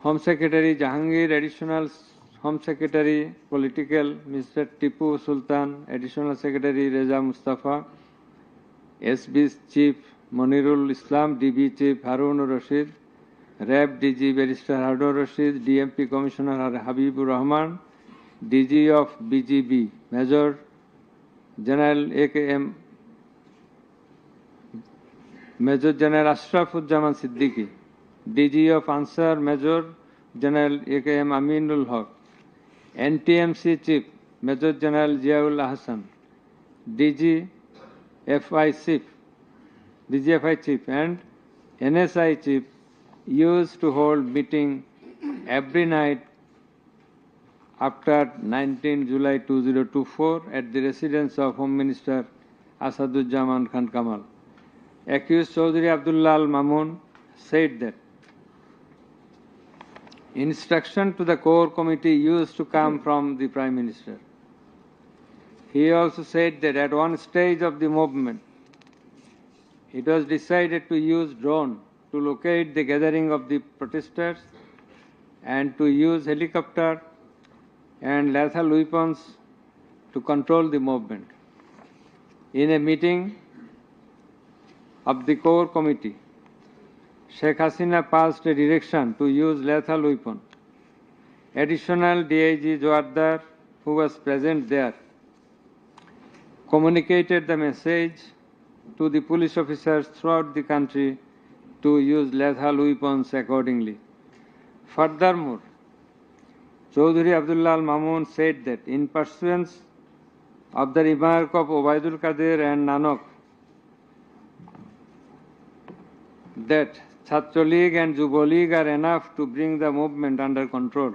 Home Secretary Jahangir, Additional Home Secretary Political Mr. Tipu Sultan, Additional Secretary Reza Mustafa, SB Chief Monirul Islam, DB Chief Harun Rashid, RAB DG Barrister Harun Rashid, DMP Commissioner Habibur Rahman, DG of BGB Major General AKM Major General Ashrafuzzaman Siddiqui, DG of Ansar Major General AKM Aminul Haq, NTMC Chief Major General Ziaul Ahsan, DGFI Chief and NSI Chief used to hold meeting every night after 19 July 2024 at the residence of Home Minister Asaduzzaman Khan Kamal. Accused Chaudhuri Abdullah Al Mamun said that instruction to the core committee used to come from the Prime Minister. He also said that at one stage of the movement, it was decided to use drone to locate the gathering of the protesters and to use helicopter and lethal weapons to control the movement. In a meeting of the core committee, Sheikh Hasina passed a direction to use lethal weapon. Additional DIG Joardar, who was present there, communicated the message to the police officers throughout the country to use lethal weapons accordingly. Furthermore, Chaudhuri Abdullah Al Mamun said that in pursuance of the remark of Obaidul Qadir and Nanak that Chhatra League and Yuva League are enough to bring the movement under control.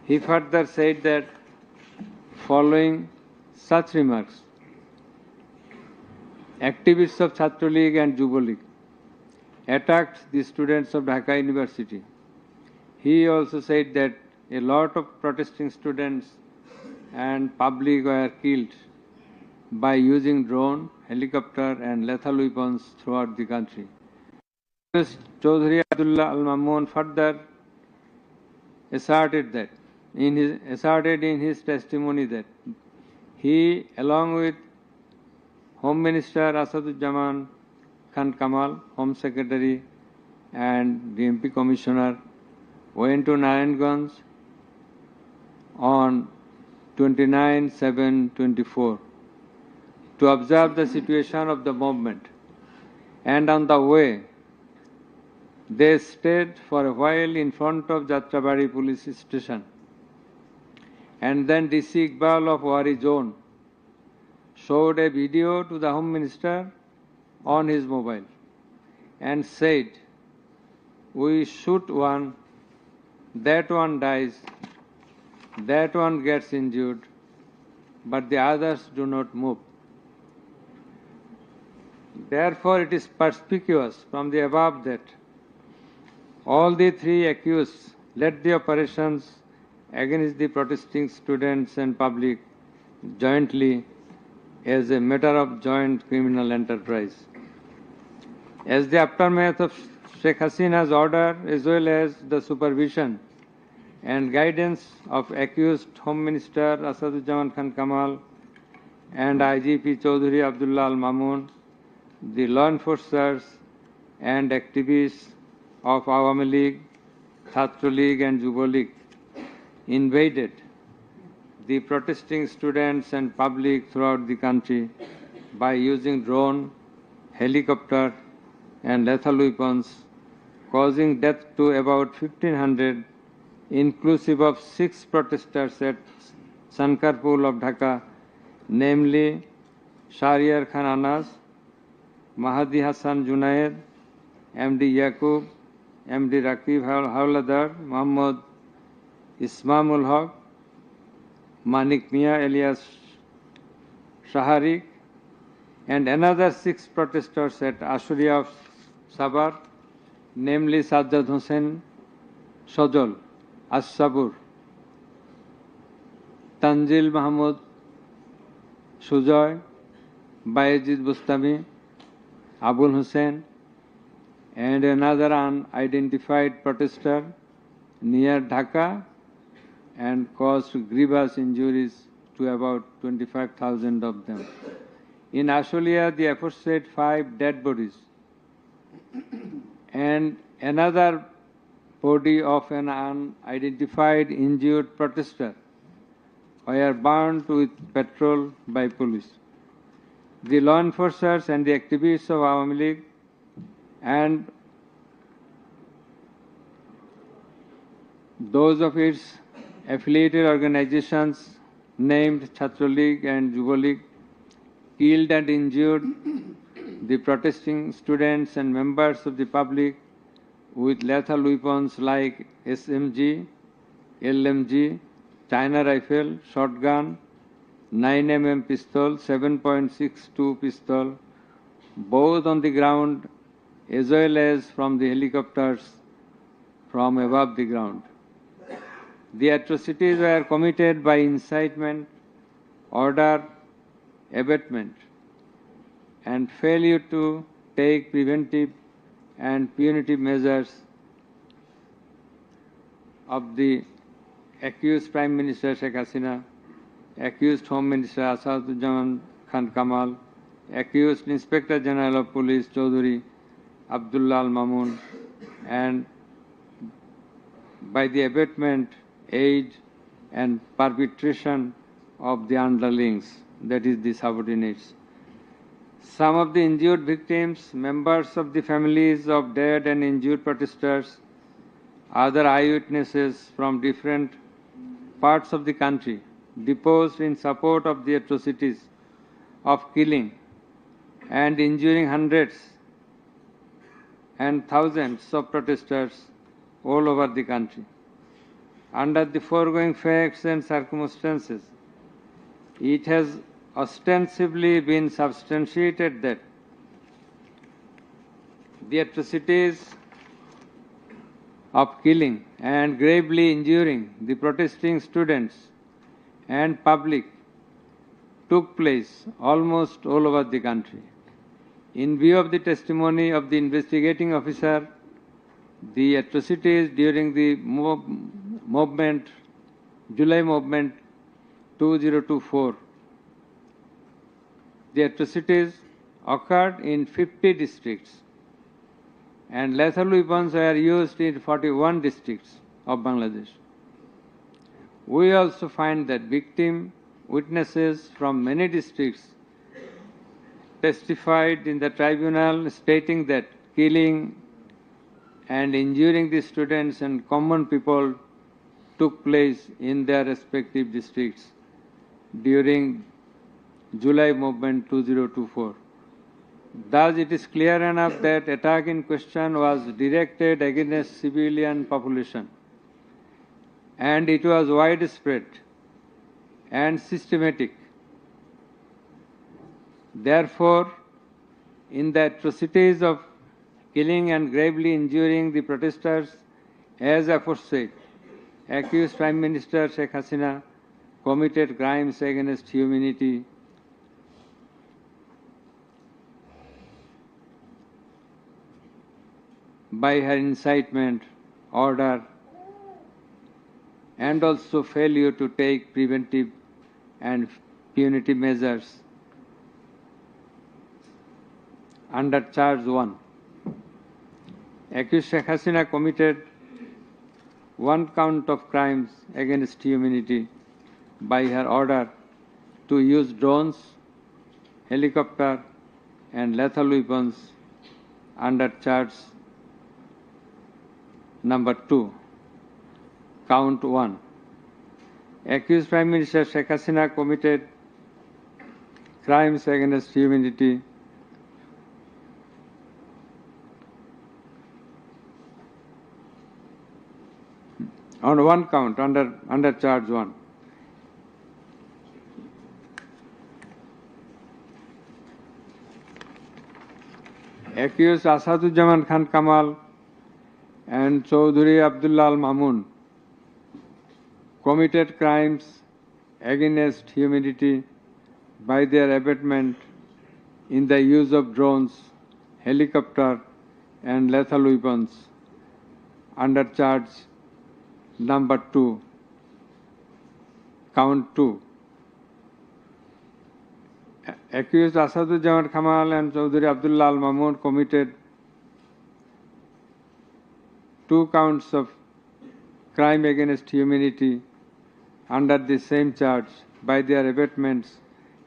He further said that following such remarks, activists of Chhatra League and Yuva League attacked the students of Dhaka University. He also said that a lot of protesting students and public were killed by using drone, helicopter and lethal weapons throughout the country. Chaudhuri Abdullah Al Mamun further asserted in his testimony that he, along with Home Minister Asaduzzaman Khan Kamal, Home Secretary and DMP Commissioner, went to Narayanganj on 29/7/24 to observe the situation of the movement, and on the way they stayed for a while in front of Jatrabari police station, and then DC Iqbal of Wari Zone showed a video to the Home Minister on his mobile and said, "We shoot one, that one dies, that one gets injured, but the others do not move." Therefore, it is perspicuous from the above that all the three accused led the operations against the protesting students and public jointly as a matter of joint criminal enterprise. As the aftermath of Sheikh Hasina's order, as well as the supervision and guidance of accused Home Minister Asaduzzaman Khan Kamal and IGP Chaudhuri Abdullah Al Mamun, the law enforcers and activists of Awami League, Chhatra League and Yuva League invaded the protesting students and public throughout the country by using drone, helicopter and lethal weapons, causing death to about 1,500, inclusive of 6 protesters at Sankarpur of Dhaka, namely Shahryar Khan Anas, Mahdi Hassan Junaid, MD Yaqub, MD Raqib Hawladar, Muhammad Ismamul Haq, Manik Mia alias Shaharik, and another 6 protesters at Ashuria of Sabar, namely Sajjad Hossain Sojol, As-Sabur, Tanzil Mahmud Sujoy, Bayezid Bustami, Abul Hussain, and another unidentified protester near Dhaka, and caused grievous injuries to about 25,000 of them. In Ashulia, the aforesaid 5 dead bodies and another body of an unidentified injured protester were burned with petrol by police. The law enforcers and the activists of Awami League and those of its affiliated organizations named Chhatra League and Yuva League killed and injured the protesting students and members of the public with lethal weapons like SMG, LMG, China rifle, shotgun, 9mm pistol, 7.62 pistol, both on the ground as well as from the helicopters from above the ground. The atrocities were committed by incitement, order, abatement, and failure to take preventive and punitive measures of the accused Prime Minister Sheikh Hasina, accused Home Minister Asaduzzaman Khan Kamal, accused Inspector General of Police Chaudhuri Abdullah Al Mamun, and by the abatement, aid, and perpetration of the underlings, that is, the subordinates. Some of the injured victims, members of the families of dead and injured protesters, other eyewitnesses from different parts of the country, deposed in support of the atrocities of killing and injuring hundreds and thousands of protesters all over the country. Under the foregoing facts and circumstances, it has ostensibly been substantiated that the atrocities of killing and gravely injuring the protesting students and public took place almost all over the country. In view of the testimony of the investigating officer, the atrocities during the movement, July movement 2024, the atrocities occurred in 50 districts and lethal weapons were used in 41 districts of Bangladesh. We also find that victim witnesses from many districts testified in the tribunal stating that killing and injuring the students and common people took place in their respective districts during July movement 2024. Thus, it is clear enough that attack in question was directed against civilian population, and it was widespread and systematic. Therefore, in the atrocities of killing and gravely injuring the protesters, as aforesaid, accused Prime Minister Sheikh Hasina committed crimes against humanity by her incitement, order, and also failure to take preventive and punitive measures under charge 1. Accused Sheikh Hasina committed 1 count of crimes against humanity by her order to use drones, helicopter, and lethal weapons under charge number 2, count 1. Accused Prime Minister Sheikh Hasina committed crimes against humanity on 1 count under charge 1. accused Asaduzzaman Khan Kamal and Chaudhuri Abdullah Al Mamun committed crimes against humanity by their abatement in the use of drones, helicopter and lethal weapons under charge number 2, count 2. Accused Asaduzzaman Kamal and Chaudhuri Abdullah Al Mamun committed 2 counts of crime against humanity under the same charge by their abatements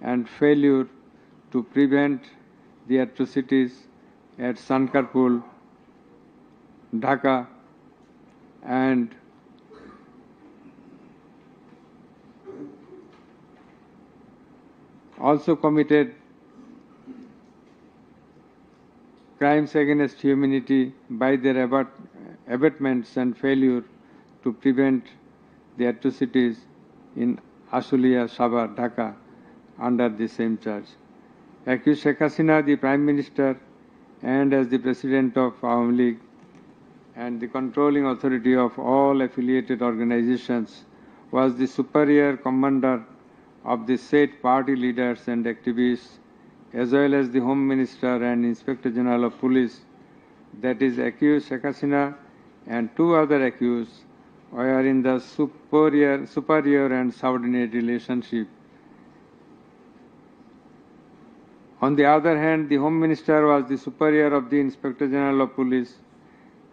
and failure to prevent the atrocities at Sankarpur, Dhaka, and also committed crimes against humanity by their abatements and failure to prevent the atrocities in Ashulia, Sabar, Dhaka under the same charge. Accused Sheikh Hasina, the Prime Minister, and as the President of Awami League and the controlling authority of all affiliated organizations, was the superior commander of the said party leaders and activists, as well as the Home Minister and Inspector General of Police, that is accused Sheikh Hasina and 2 other accused were in the superior and subordinate relationship. On the other hand, the Home Minister was the superior of the Inspector General of Police,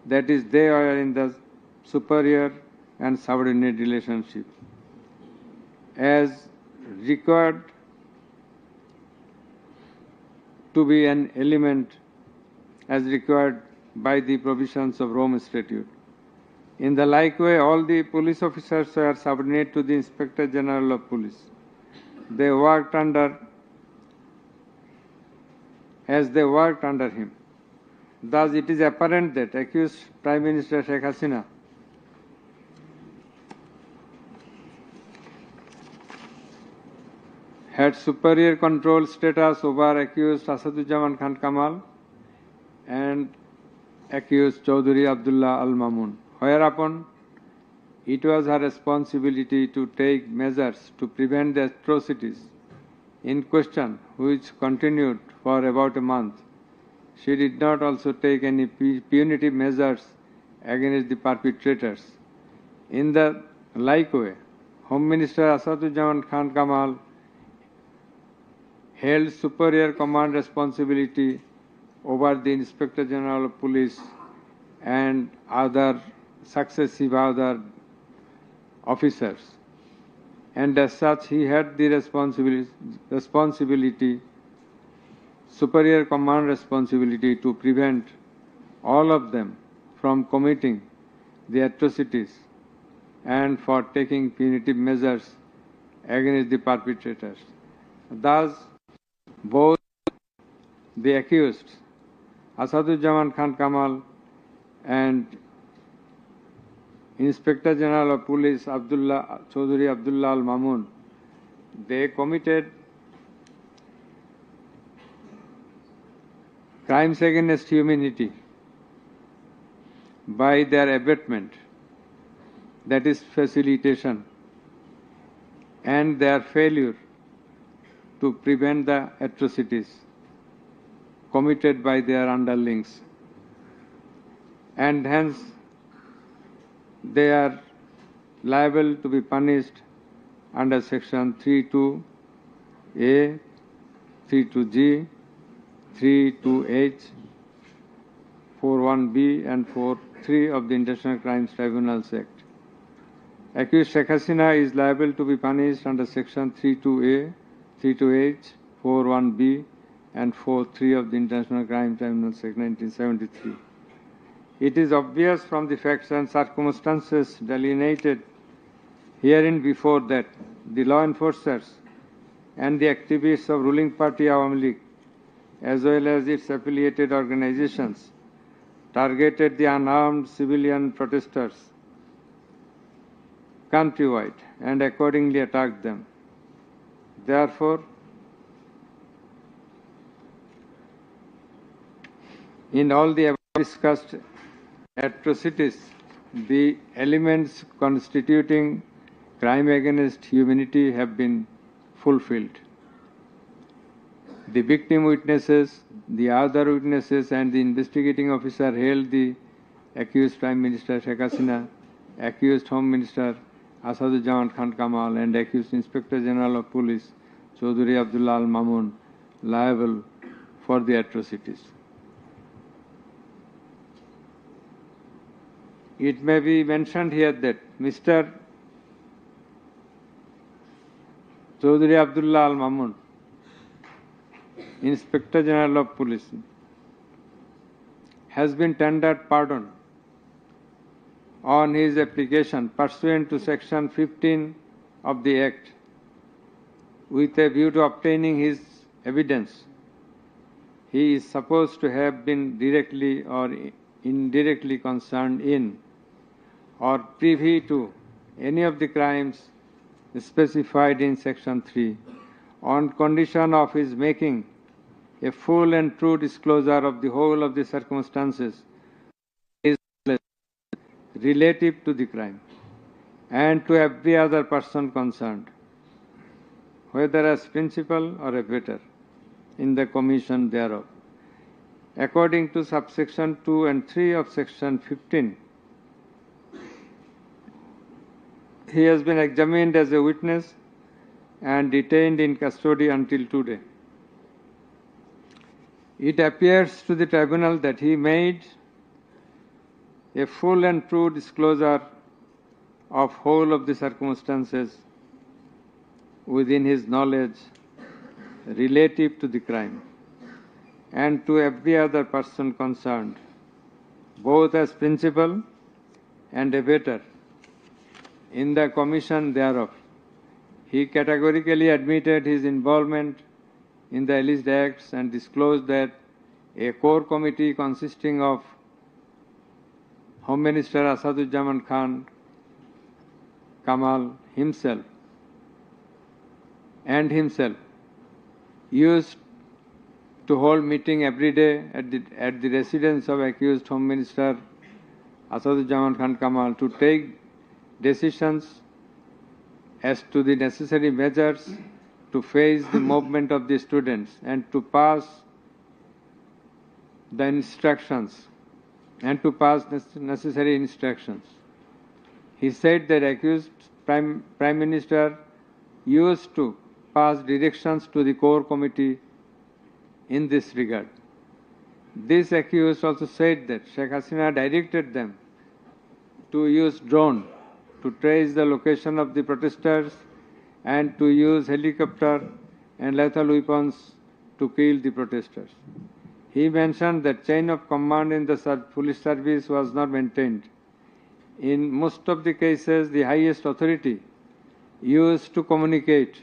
that is, they were in the superior and subordinate relationship. As required to be an element as required by the provisions of Rome Statute. In the like way, all the police officers were subordinate to the Inspector General of Police. They worked under him. Thus, it is apparent that accused Prime Minister Sheikh Hasina had superior control status over accused Asaduzzaman Khan Kamal and accused Chaudhuri Abdullah Al Mamun, whereupon it was her responsibility to take measures to prevent the atrocities in question, which continued for about a month. She did not also take any punitive measures against the perpetrators. In the like way, Home Minister Asaduzzaman Khan Kamal held superior command responsibility over the Inspector General of Police and other successive other officers, and as such he had the responsibility, superior command responsibility to prevent all of them from committing the atrocities and for taking punitive measures against the perpetrators. Thus, both the accused, Asaduzzaman Khan Kamal and Inspector General of Police Chaudhuri Abdullah Al Mamun, they committed crimes against humanity by their abatement, that is facilitation, and their failure to prevent the atrocities committed by their underlings, and hence they are liable to be punished under section 32A, 32G, 32H, 41B and 43 of the International Crimes Tribunals Act. Accused Sheikh Hasina is liable to be punished under section 32A, 32H, 41B and 43 of the International Crime Tribunals Act 1973. It is obvious from the facts and circumstances delineated herein before that the law enforcers and the activists of ruling party Awami League, as well as its affiliated organizations, targeted the unarmed civilian protesters countrywide and accordingly attacked them. Therefore, In all the above discussed atrocities, the elements constituting crime against humanity have been fulfilled. The victim witnesses, the other witnesses, and the investigating officer held the accused Prime Minister Sheikh Hasina, accused Home Minister Asaduzzaman Khan Kamal, and accused Inspector General of Police Chaudhry Abdullah Al Mamun liable for the atrocities. It may be mentioned here that Mr. Chaudhry Abdullah Al Mamun, Inspector General of Police, has been tendered pardon on his application pursuant to Section 15 of the Act with a view to obtaining his evidence. He is supposed to have been directly or indirectly concerned in or privy to any of the crimes specified in Section 3 on condition of his making a full and true disclosure of the whole of the circumstances relative to the crime and to every other person concerned, whether as principal or abettor in the commission thereof. According to subsection 2 and 3 of Section 15, he has been examined as a witness and detained in custody until today. It appears to the tribunal that he made a full and true disclosure of whole of the circumstances within his knowledge relative to the crime and to every other person concerned, both as principal and abettor in the commission thereof. He categorically admitted his involvement in the alleged acts and disclosed that a core committee consisting of Home Minister Asaduzzaman Khan Kamal himself used to hold meeting every day at the residence of accused Home Minister Asaduzzaman Khan Kamal to take decisions as to the necessary measures to face the movement of the students and to pass the instructions and to pass necessary instructions. He said that accused Prime Minister used to pass directions to the core committee in this regard. This accused also said that Sheikh Hasina directed them to use drone to trace the location of the protesters and to use helicopter and lethal weapons to kill the protesters. He mentioned that chain of command in the police service was not maintained. In most of the cases, the highest authority used to communicate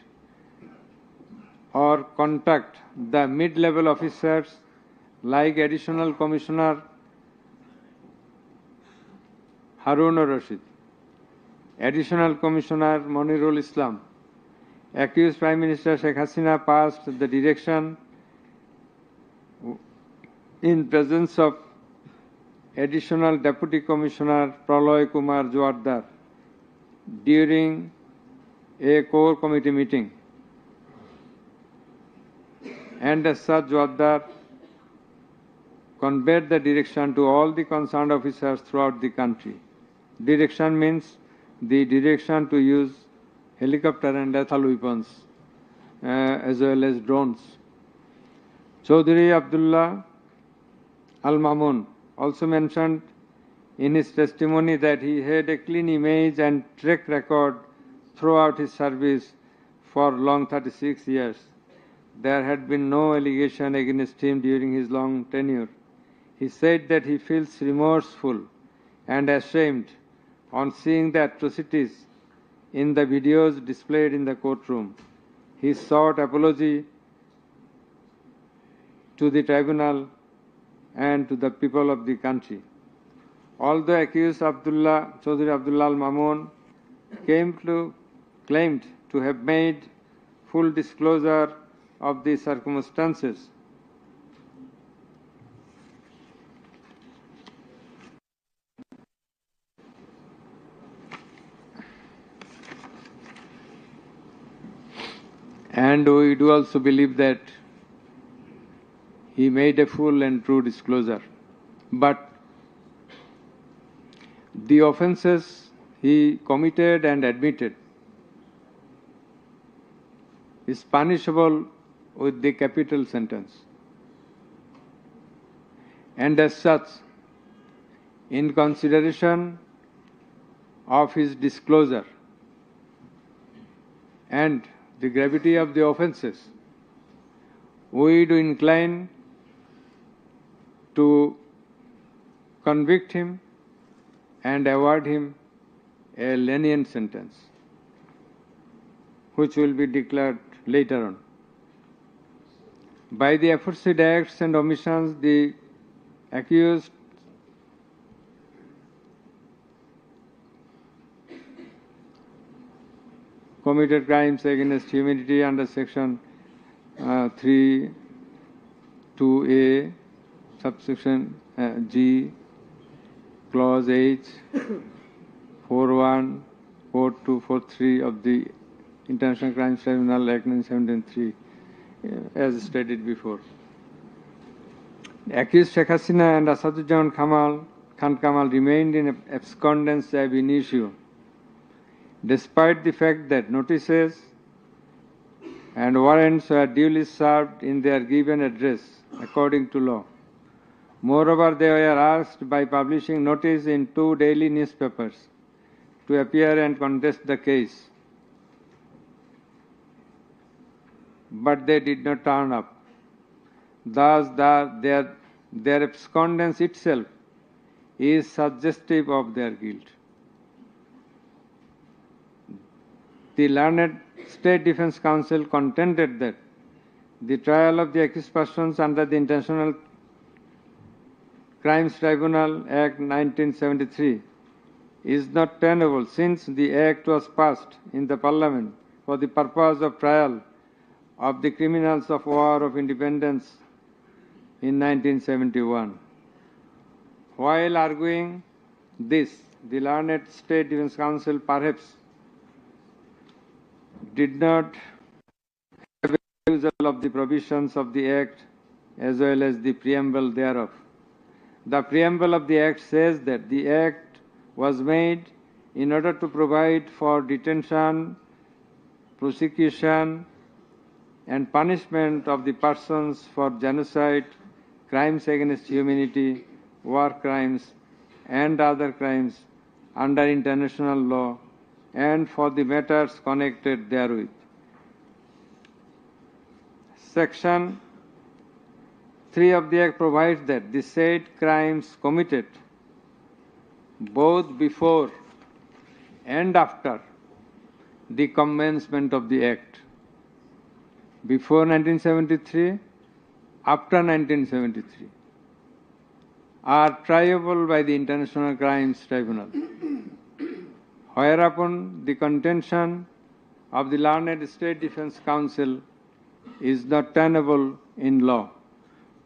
or contact the mid-level officers like Additional Commissioner Harun Rashid, Additional Commissioner Monirul Islam. Accused Prime Minister Sheikh Hasina passed the direction in presence of Additional Deputy Commissioner Praloy Kumar Joardar during a core committee meeting. And as such, Joardar conveyed the direction to all the concerned officers throughout the country. Direction means the direction to use helicopter and lethal weapons as well as drones. Chaudhry Abdullah Al Mamun also mentioned in his testimony that he had a clean image and track record throughout his service for long 36 years. There had been no allegation against him during his long tenure. He said that he feels remorseful and ashamed on seeing the atrocities in the videos displayed in the courtroom. He sought apology to the tribunal and to the people of the country. Although accused Chaudhry Abdullah Al Mamun claimed to have made full disclosure of the circumstances And we do also believe that he made a full and true disclosure. But the offences he committed and admitted is punishable with the capital sentence. And as such, in consideration of his disclosure and the gravity of the offences, we do incline to convict him and award him a lenient sentence, which will be declared later on. By the aforesaid acts and omissions, the accused committed crimes against humanity under section 3(2)(a), subsection G, clause H, 4(1), 4(2), 4(3) of the International Crimes Tribunal Act 1973, as stated before. Accused Sheikh Hasina and Asaduজ্জামান Khan Kamal remained in abscondence ab initio, despite the fact that notices and warrants were duly served in their given address according to law. Moreover, they were asked by publishing notice in 2 daily newspapers to appear and contest the case, but they did not turn up. Thus, their abscondence itself is suggestive of their guilt. The learned State Defence Counsel contended that the trial of the accused persons under the International Crimes Tribunal Act 1973 is not tenable, since the Act was passed in the Parliament for the purpose of trial of the criminals of War of Independence in 1971. While arguing this, the learned State Defence Counsel perhaps did not have a refusal of the provisions of the Act as well as the preamble thereof. The preamble of the Act says that the Act was made in order to provide for detention, prosecution, and punishment of the persons for genocide, crimes against humanity, war crimes, and other crimes under international law, and for the matters connected therewith. Section 3 of the Act provides that the said crimes committed both before and after the commencement of the Act, before 1973, after 1973, are triable by the International Crimes Tribunal, whereupon the contention of the learned State Defence Counsel is not tenable in law.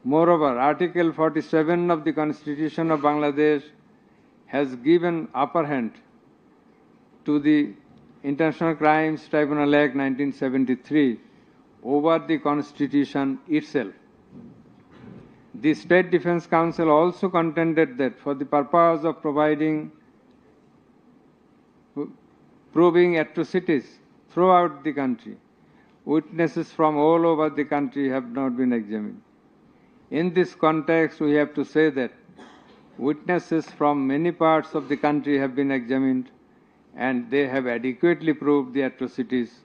Moreover, Article 47 of the Constitution of Bangladesh has given upper hand to the International Crimes Tribunal Act 1973 over the Constitution itself. The State Defence Counsel also contended that for the purpose of proving atrocities throughout the country, witnesses from all over the country have not been examined. In this context, we have to say that witnesses from many parts of the country have been examined, and they have adequately proved the atrocities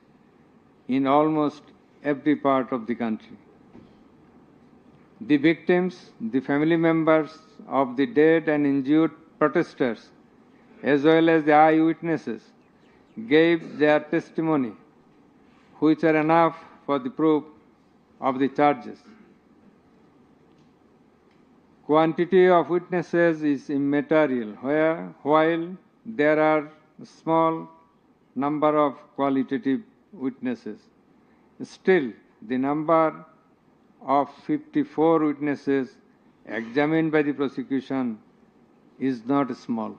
in almost every part of the country. The victims, the family members of the dead and injured protesters, as well as the eyewitnesses, gave their testimony, which are enough for the proof of the charges. Quantity of witnesses is immaterial, while there are a small number of qualitative witnesses. Still, the number of 54 witnesses examined by the prosecution is not small.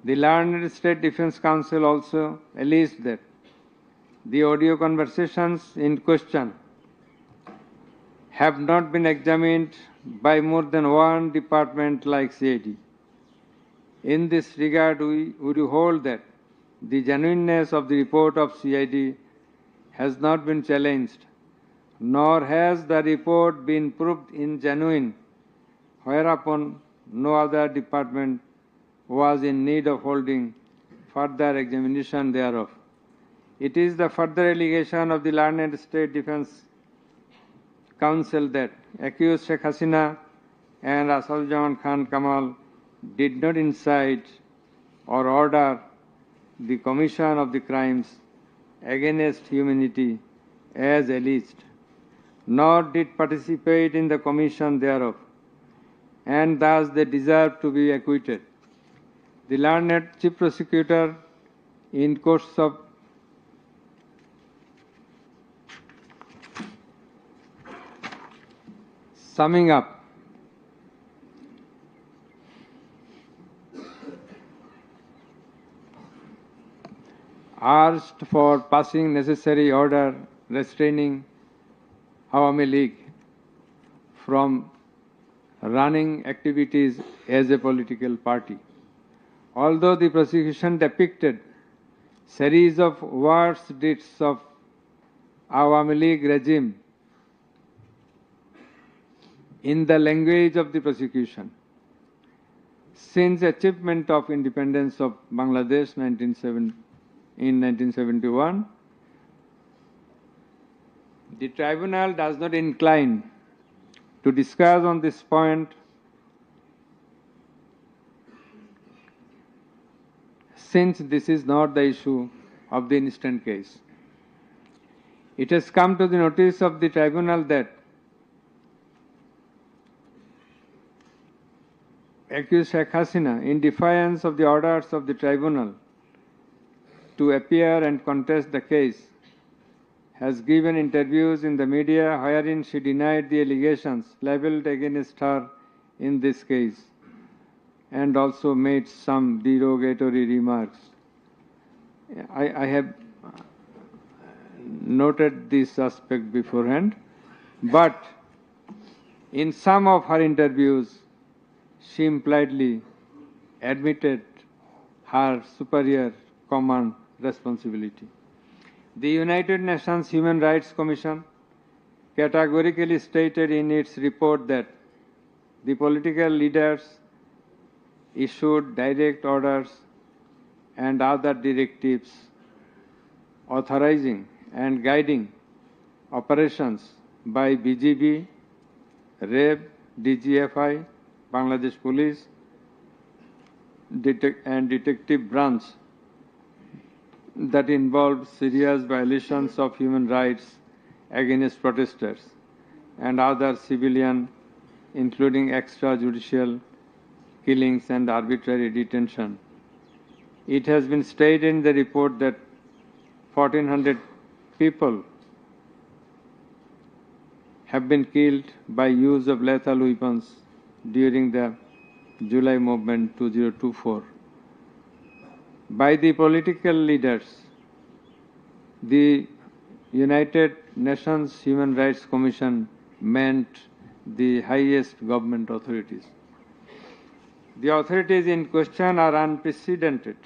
The learned State Defence Counsel also alleged that The audio conversations in question have not been examined by more than one department like CID. In this regard, we would hold that the genuineness of the report of CID has not been challenged, nor has the report been proved ingenuine, whereupon no other department was in need of holding further examination thereof. It is the further allegation of the learned State Defence Council that accused Sheikh Hasina and Asaduzzaman Khan Kamal did not incite or order the commission of the crimes against humanity as alleged, nor did participate in the commission thereof, and thus they deserve to be acquitted. The learned Chief Prosecutor, in course of summing up, asked for passing necessary order restraining Awami League from running activities as a political party. Although the prosecution depicted series of worse deeds of Awami League regime in the language of the prosecution, since achievement of independence of Bangladesh in 1971, the tribunal does not incline to discuss on this point since this is not the issue of the instant case. It has come to the notice of the tribunal that accused Sheikh Hasina, in defiance of the orders of the tribunal to appear and contest the case, has given interviews in the media wherein she denied the allegations leveled against her in this case and also made some derogatory remarks. I have noted this aspect beforehand, but in some of her interviews, she impliedly admitted her superior command responsibility. The United Nations Human Rights Commission categorically stated in its report that the political leaders issued direct orders and other directives authorizing and guiding operations by BGB, RAB, DGFI, Bangladesh Police, and Detective Branch that involved serious violations of human rights against protesters and other civilian, including extrajudicial killings and arbitrary detention. It has been stated in the report that 1,400 people have been killed by use of lethal weapons during the July Movement 2024. By the political leaders, the United Nations Human Rights Commission meant the highest government authorities. The authorities in question are unprecedented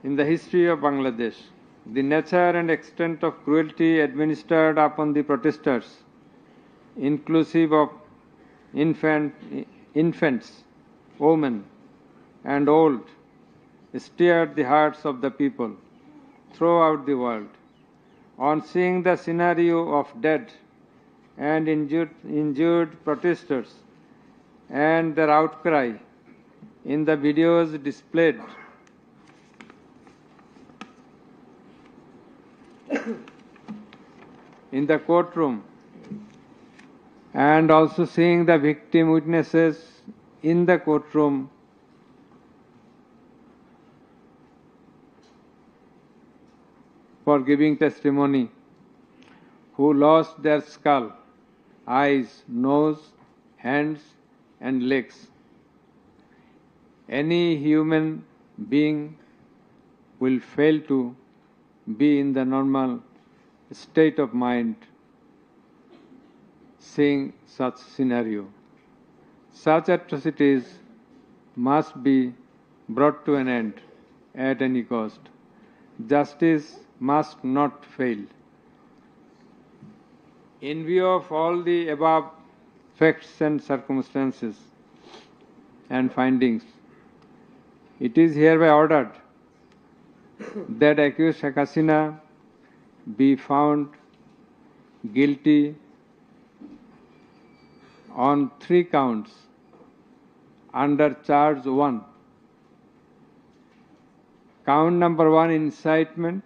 in the history of Bangladesh. The nature and extent of cruelty administered upon the protesters, inclusive of infants, women, and old, stirred the hearts of the people throughout the world. On seeing the scenario of dead and injured protesters and their outcry in the videos displayed in the courtroom, and also seeing the victim witnesses in the courtroom, for giving testimony, who lost their skull, eyes, nose, hands, and legs. Any human being will fail to be in the normal state of mind seeing such scenario. Such atrocities must be brought to an end at any cost. Justice must not fail. In view of all the above facts and circumstances and findings, it is hereby ordered that accused Sheikh Hasina be found guilty on 3 counts under charge 1. Count number 1, incitement.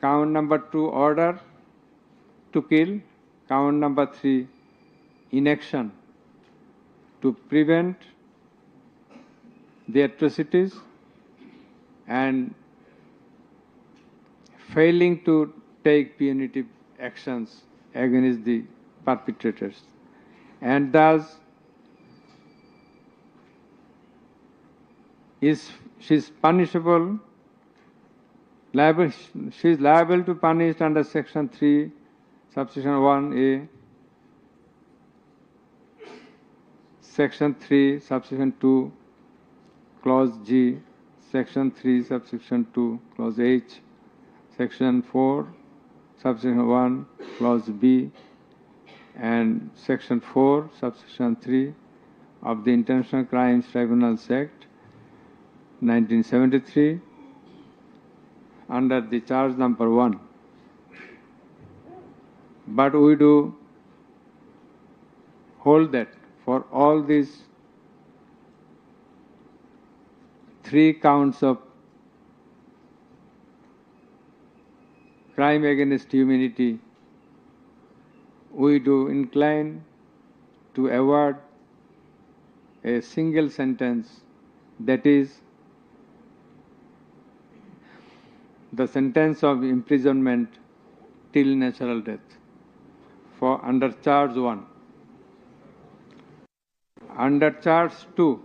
Count number 2, order to kill. Count number 3, inaction to prevent the atrocities and failing to take punitive actions against the perpetrators. And thus, she is punishable, she is liable to punish under section 3, subsection 1A, section 3, subsection 2, clause G, section 3, subsection 2, clause H, section 4, subsection 1, clause B, and section 4, subsection 3 of the International Crimes Tribunals Act 1973 under the charge number 1. But we do hold that for all these 3 counts of crime against humanity, we do incline to award a single sentence, that is, the sentence of imprisonment till natural death for under charge 1. Under charge 2,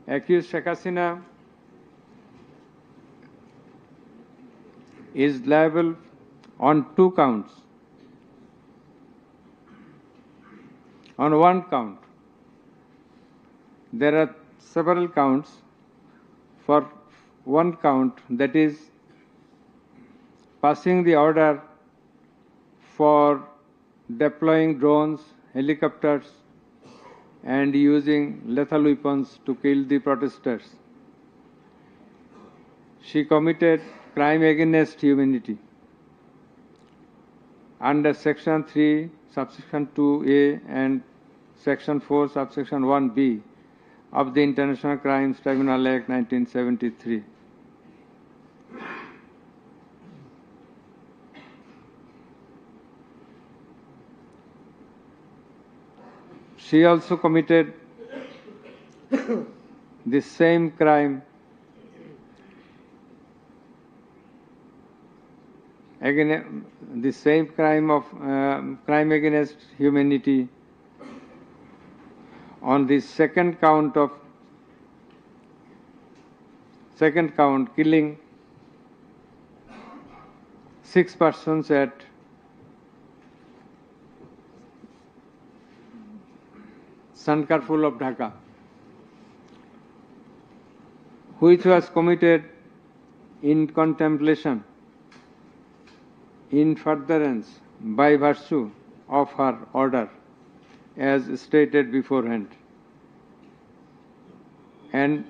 accused Sheikh Hasina is liable on 2 counts. On 1 count, there are several counts. For 1 count, that is, passing the order for deploying drones, helicopters, and using lethal weapons to kill the protesters. She committed crime against humanity under section 3, subsection 2A and section 4, subsection 1B of the International Crimes Tribunal Act 1973. She also committed the same crime crime against humanity on the second count, killing 6 persons at Sankarpur of Dhaka, which was committed in contemplation, in furtherance, by virtue of her order, as stated beforehand. And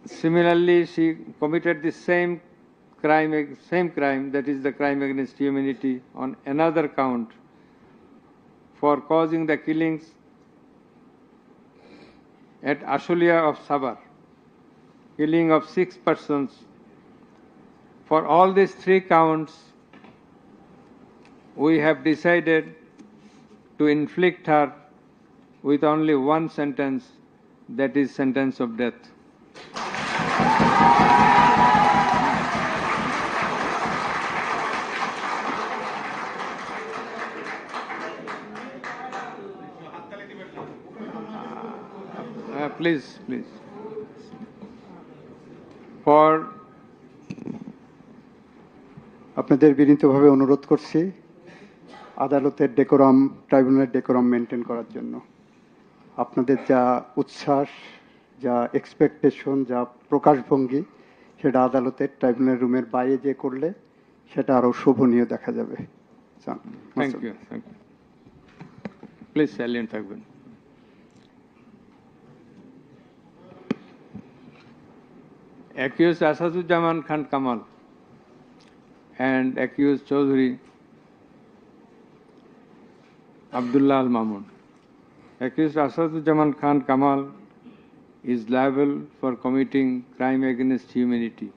similarly, she committed the same crime, that is the crime against humanity, on another count for causing the killings at Ashulia of Sabar, killing of 6 persons. For all these 3 counts, we have decided to inflict her with only 1 sentence, that is sentence of death. Please. for আপনাদের বিনীতভাবে অনুরোধ করছি আদালতের decorum, ট্রাইব্যুনালের decorum maintain করার জন্য। আপনাদের যা উচ্ছ্বাস, যা এক্সপেকটেশন, যা প্রকাশভঙ্গি, সেটা আদালতের ট্রাইব্যুনাল রুমের বাইরে যে করলে সেটা আরো শোভনীয় দেখা যাবে। thank you. Please silent থাকবেন। Accused Asadujaman Khan Kamal and accused Chaudhry Abdullah Al Mamun. Accused Asadujaman Khan Kamal is liable for committing crime against humanity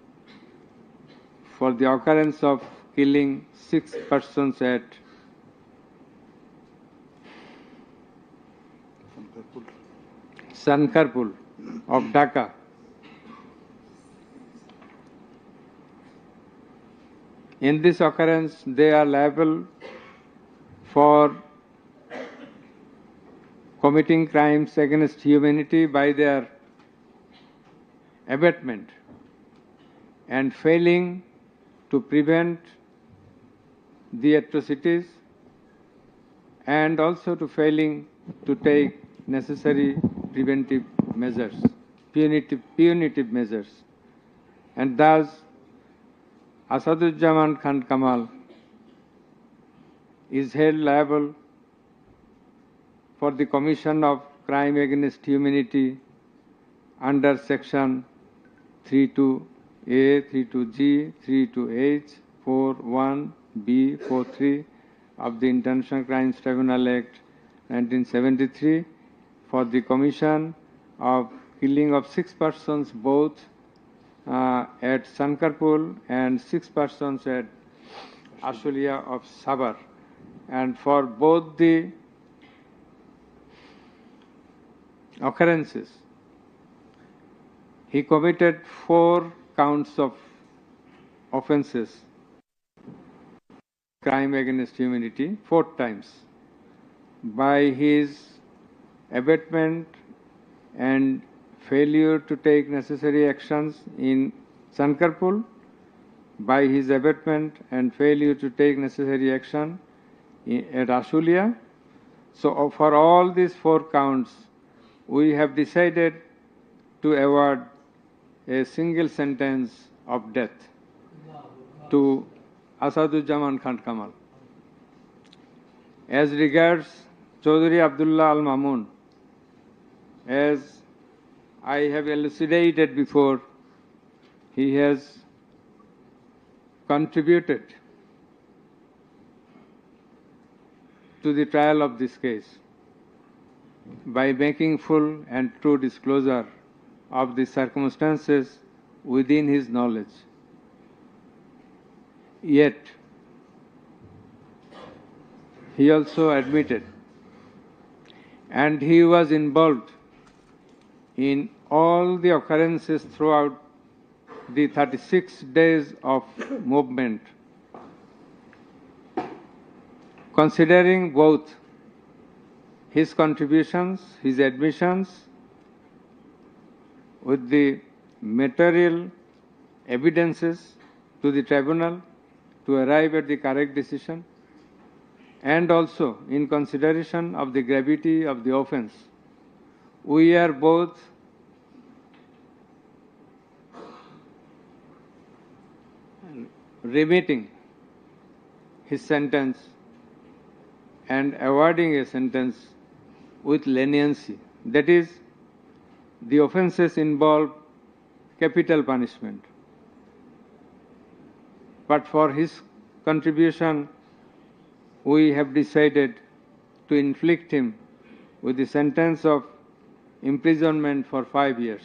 for the occurrence of killing 6 persons at Sankarpur of Dhaka. In this occurrence, they are liable for committing crimes against humanity by their abatement and failing to prevent the atrocities and also to failing to take necessary preventive measures, punitive measures. And thus, Asadujaman Khan Kamal is held liable for the commission of crime against humanity under section 32A, 32G, 32H, 41B, 43 of the International Crimes Tribunal Act 1973 for the commission of killing of 6 persons both at Sankarpur and 6 persons at Ashulia of Sabar. And for both the occurrences, he committed 4 counts of offences, crime against humanity, 4 times, by his abatement and failure to take necessary actions in Sankarpur, by his abatement and failure to take necessary action at Ashulia. So for all these 4 counts, we have decided to award a single sentence of death to Asadujaman Khan Kamal. As regards Chaudhry Abdullah Al Mamun, as I have elucidated before, he has contributed to the trial of this case by making full and true disclosure of the circumstances within his knowledge. Yet, he also admitted, and he was involved in all the occurrences throughout the 36 days of movement, considering both his contributions, his admissions, with the material evidences to the tribunal to arrive at the correct decision, and also in consideration of the gravity of the offense, we are both remitting his sentence and awarding a sentence with leniency. That is, the offences involve capital punishment. But for his contribution, we have decided to inflict him with the sentence of imprisonment for 5 years.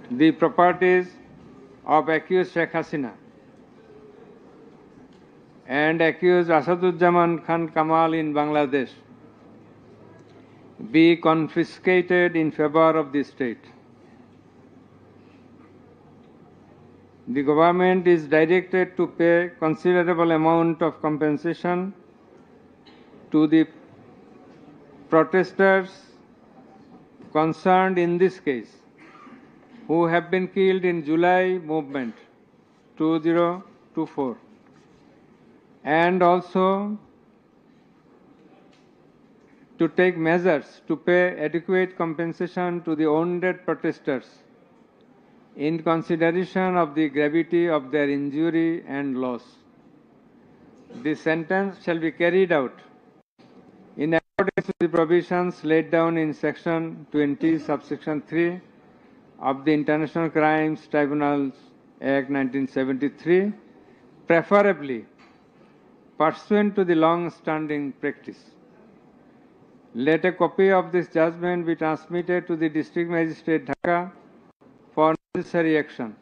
The properties of accused Sheikh Hasina and accused Asadujaman Khan Kamal in Bangladesh be confiscated in favor of the state. The government is directed to pay considerable amount of compensation to the protesters concerned in this case who have been killed in July movement 2024, and also to take measures to pay adequate compensation to the wounded protesters in consideration of the gravity of their injury and loss. This sentence shall be carried out in accordance with the provisions laid down in Section 20, subsection 3 of the International Crimes Tribunals Act 1973, preferably pursuant to the long-standing practice. Let a copy of this judgment be transmitted to the District Magistrate Dhaka for necessary action.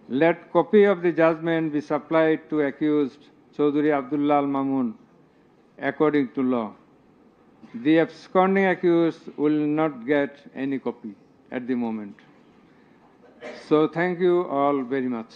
Let copy of the judgment be supplied to accused Chaudhry Abdullah Al Mamun according to law. The absconding accused will not get any copy at the moment. So thank you all very much.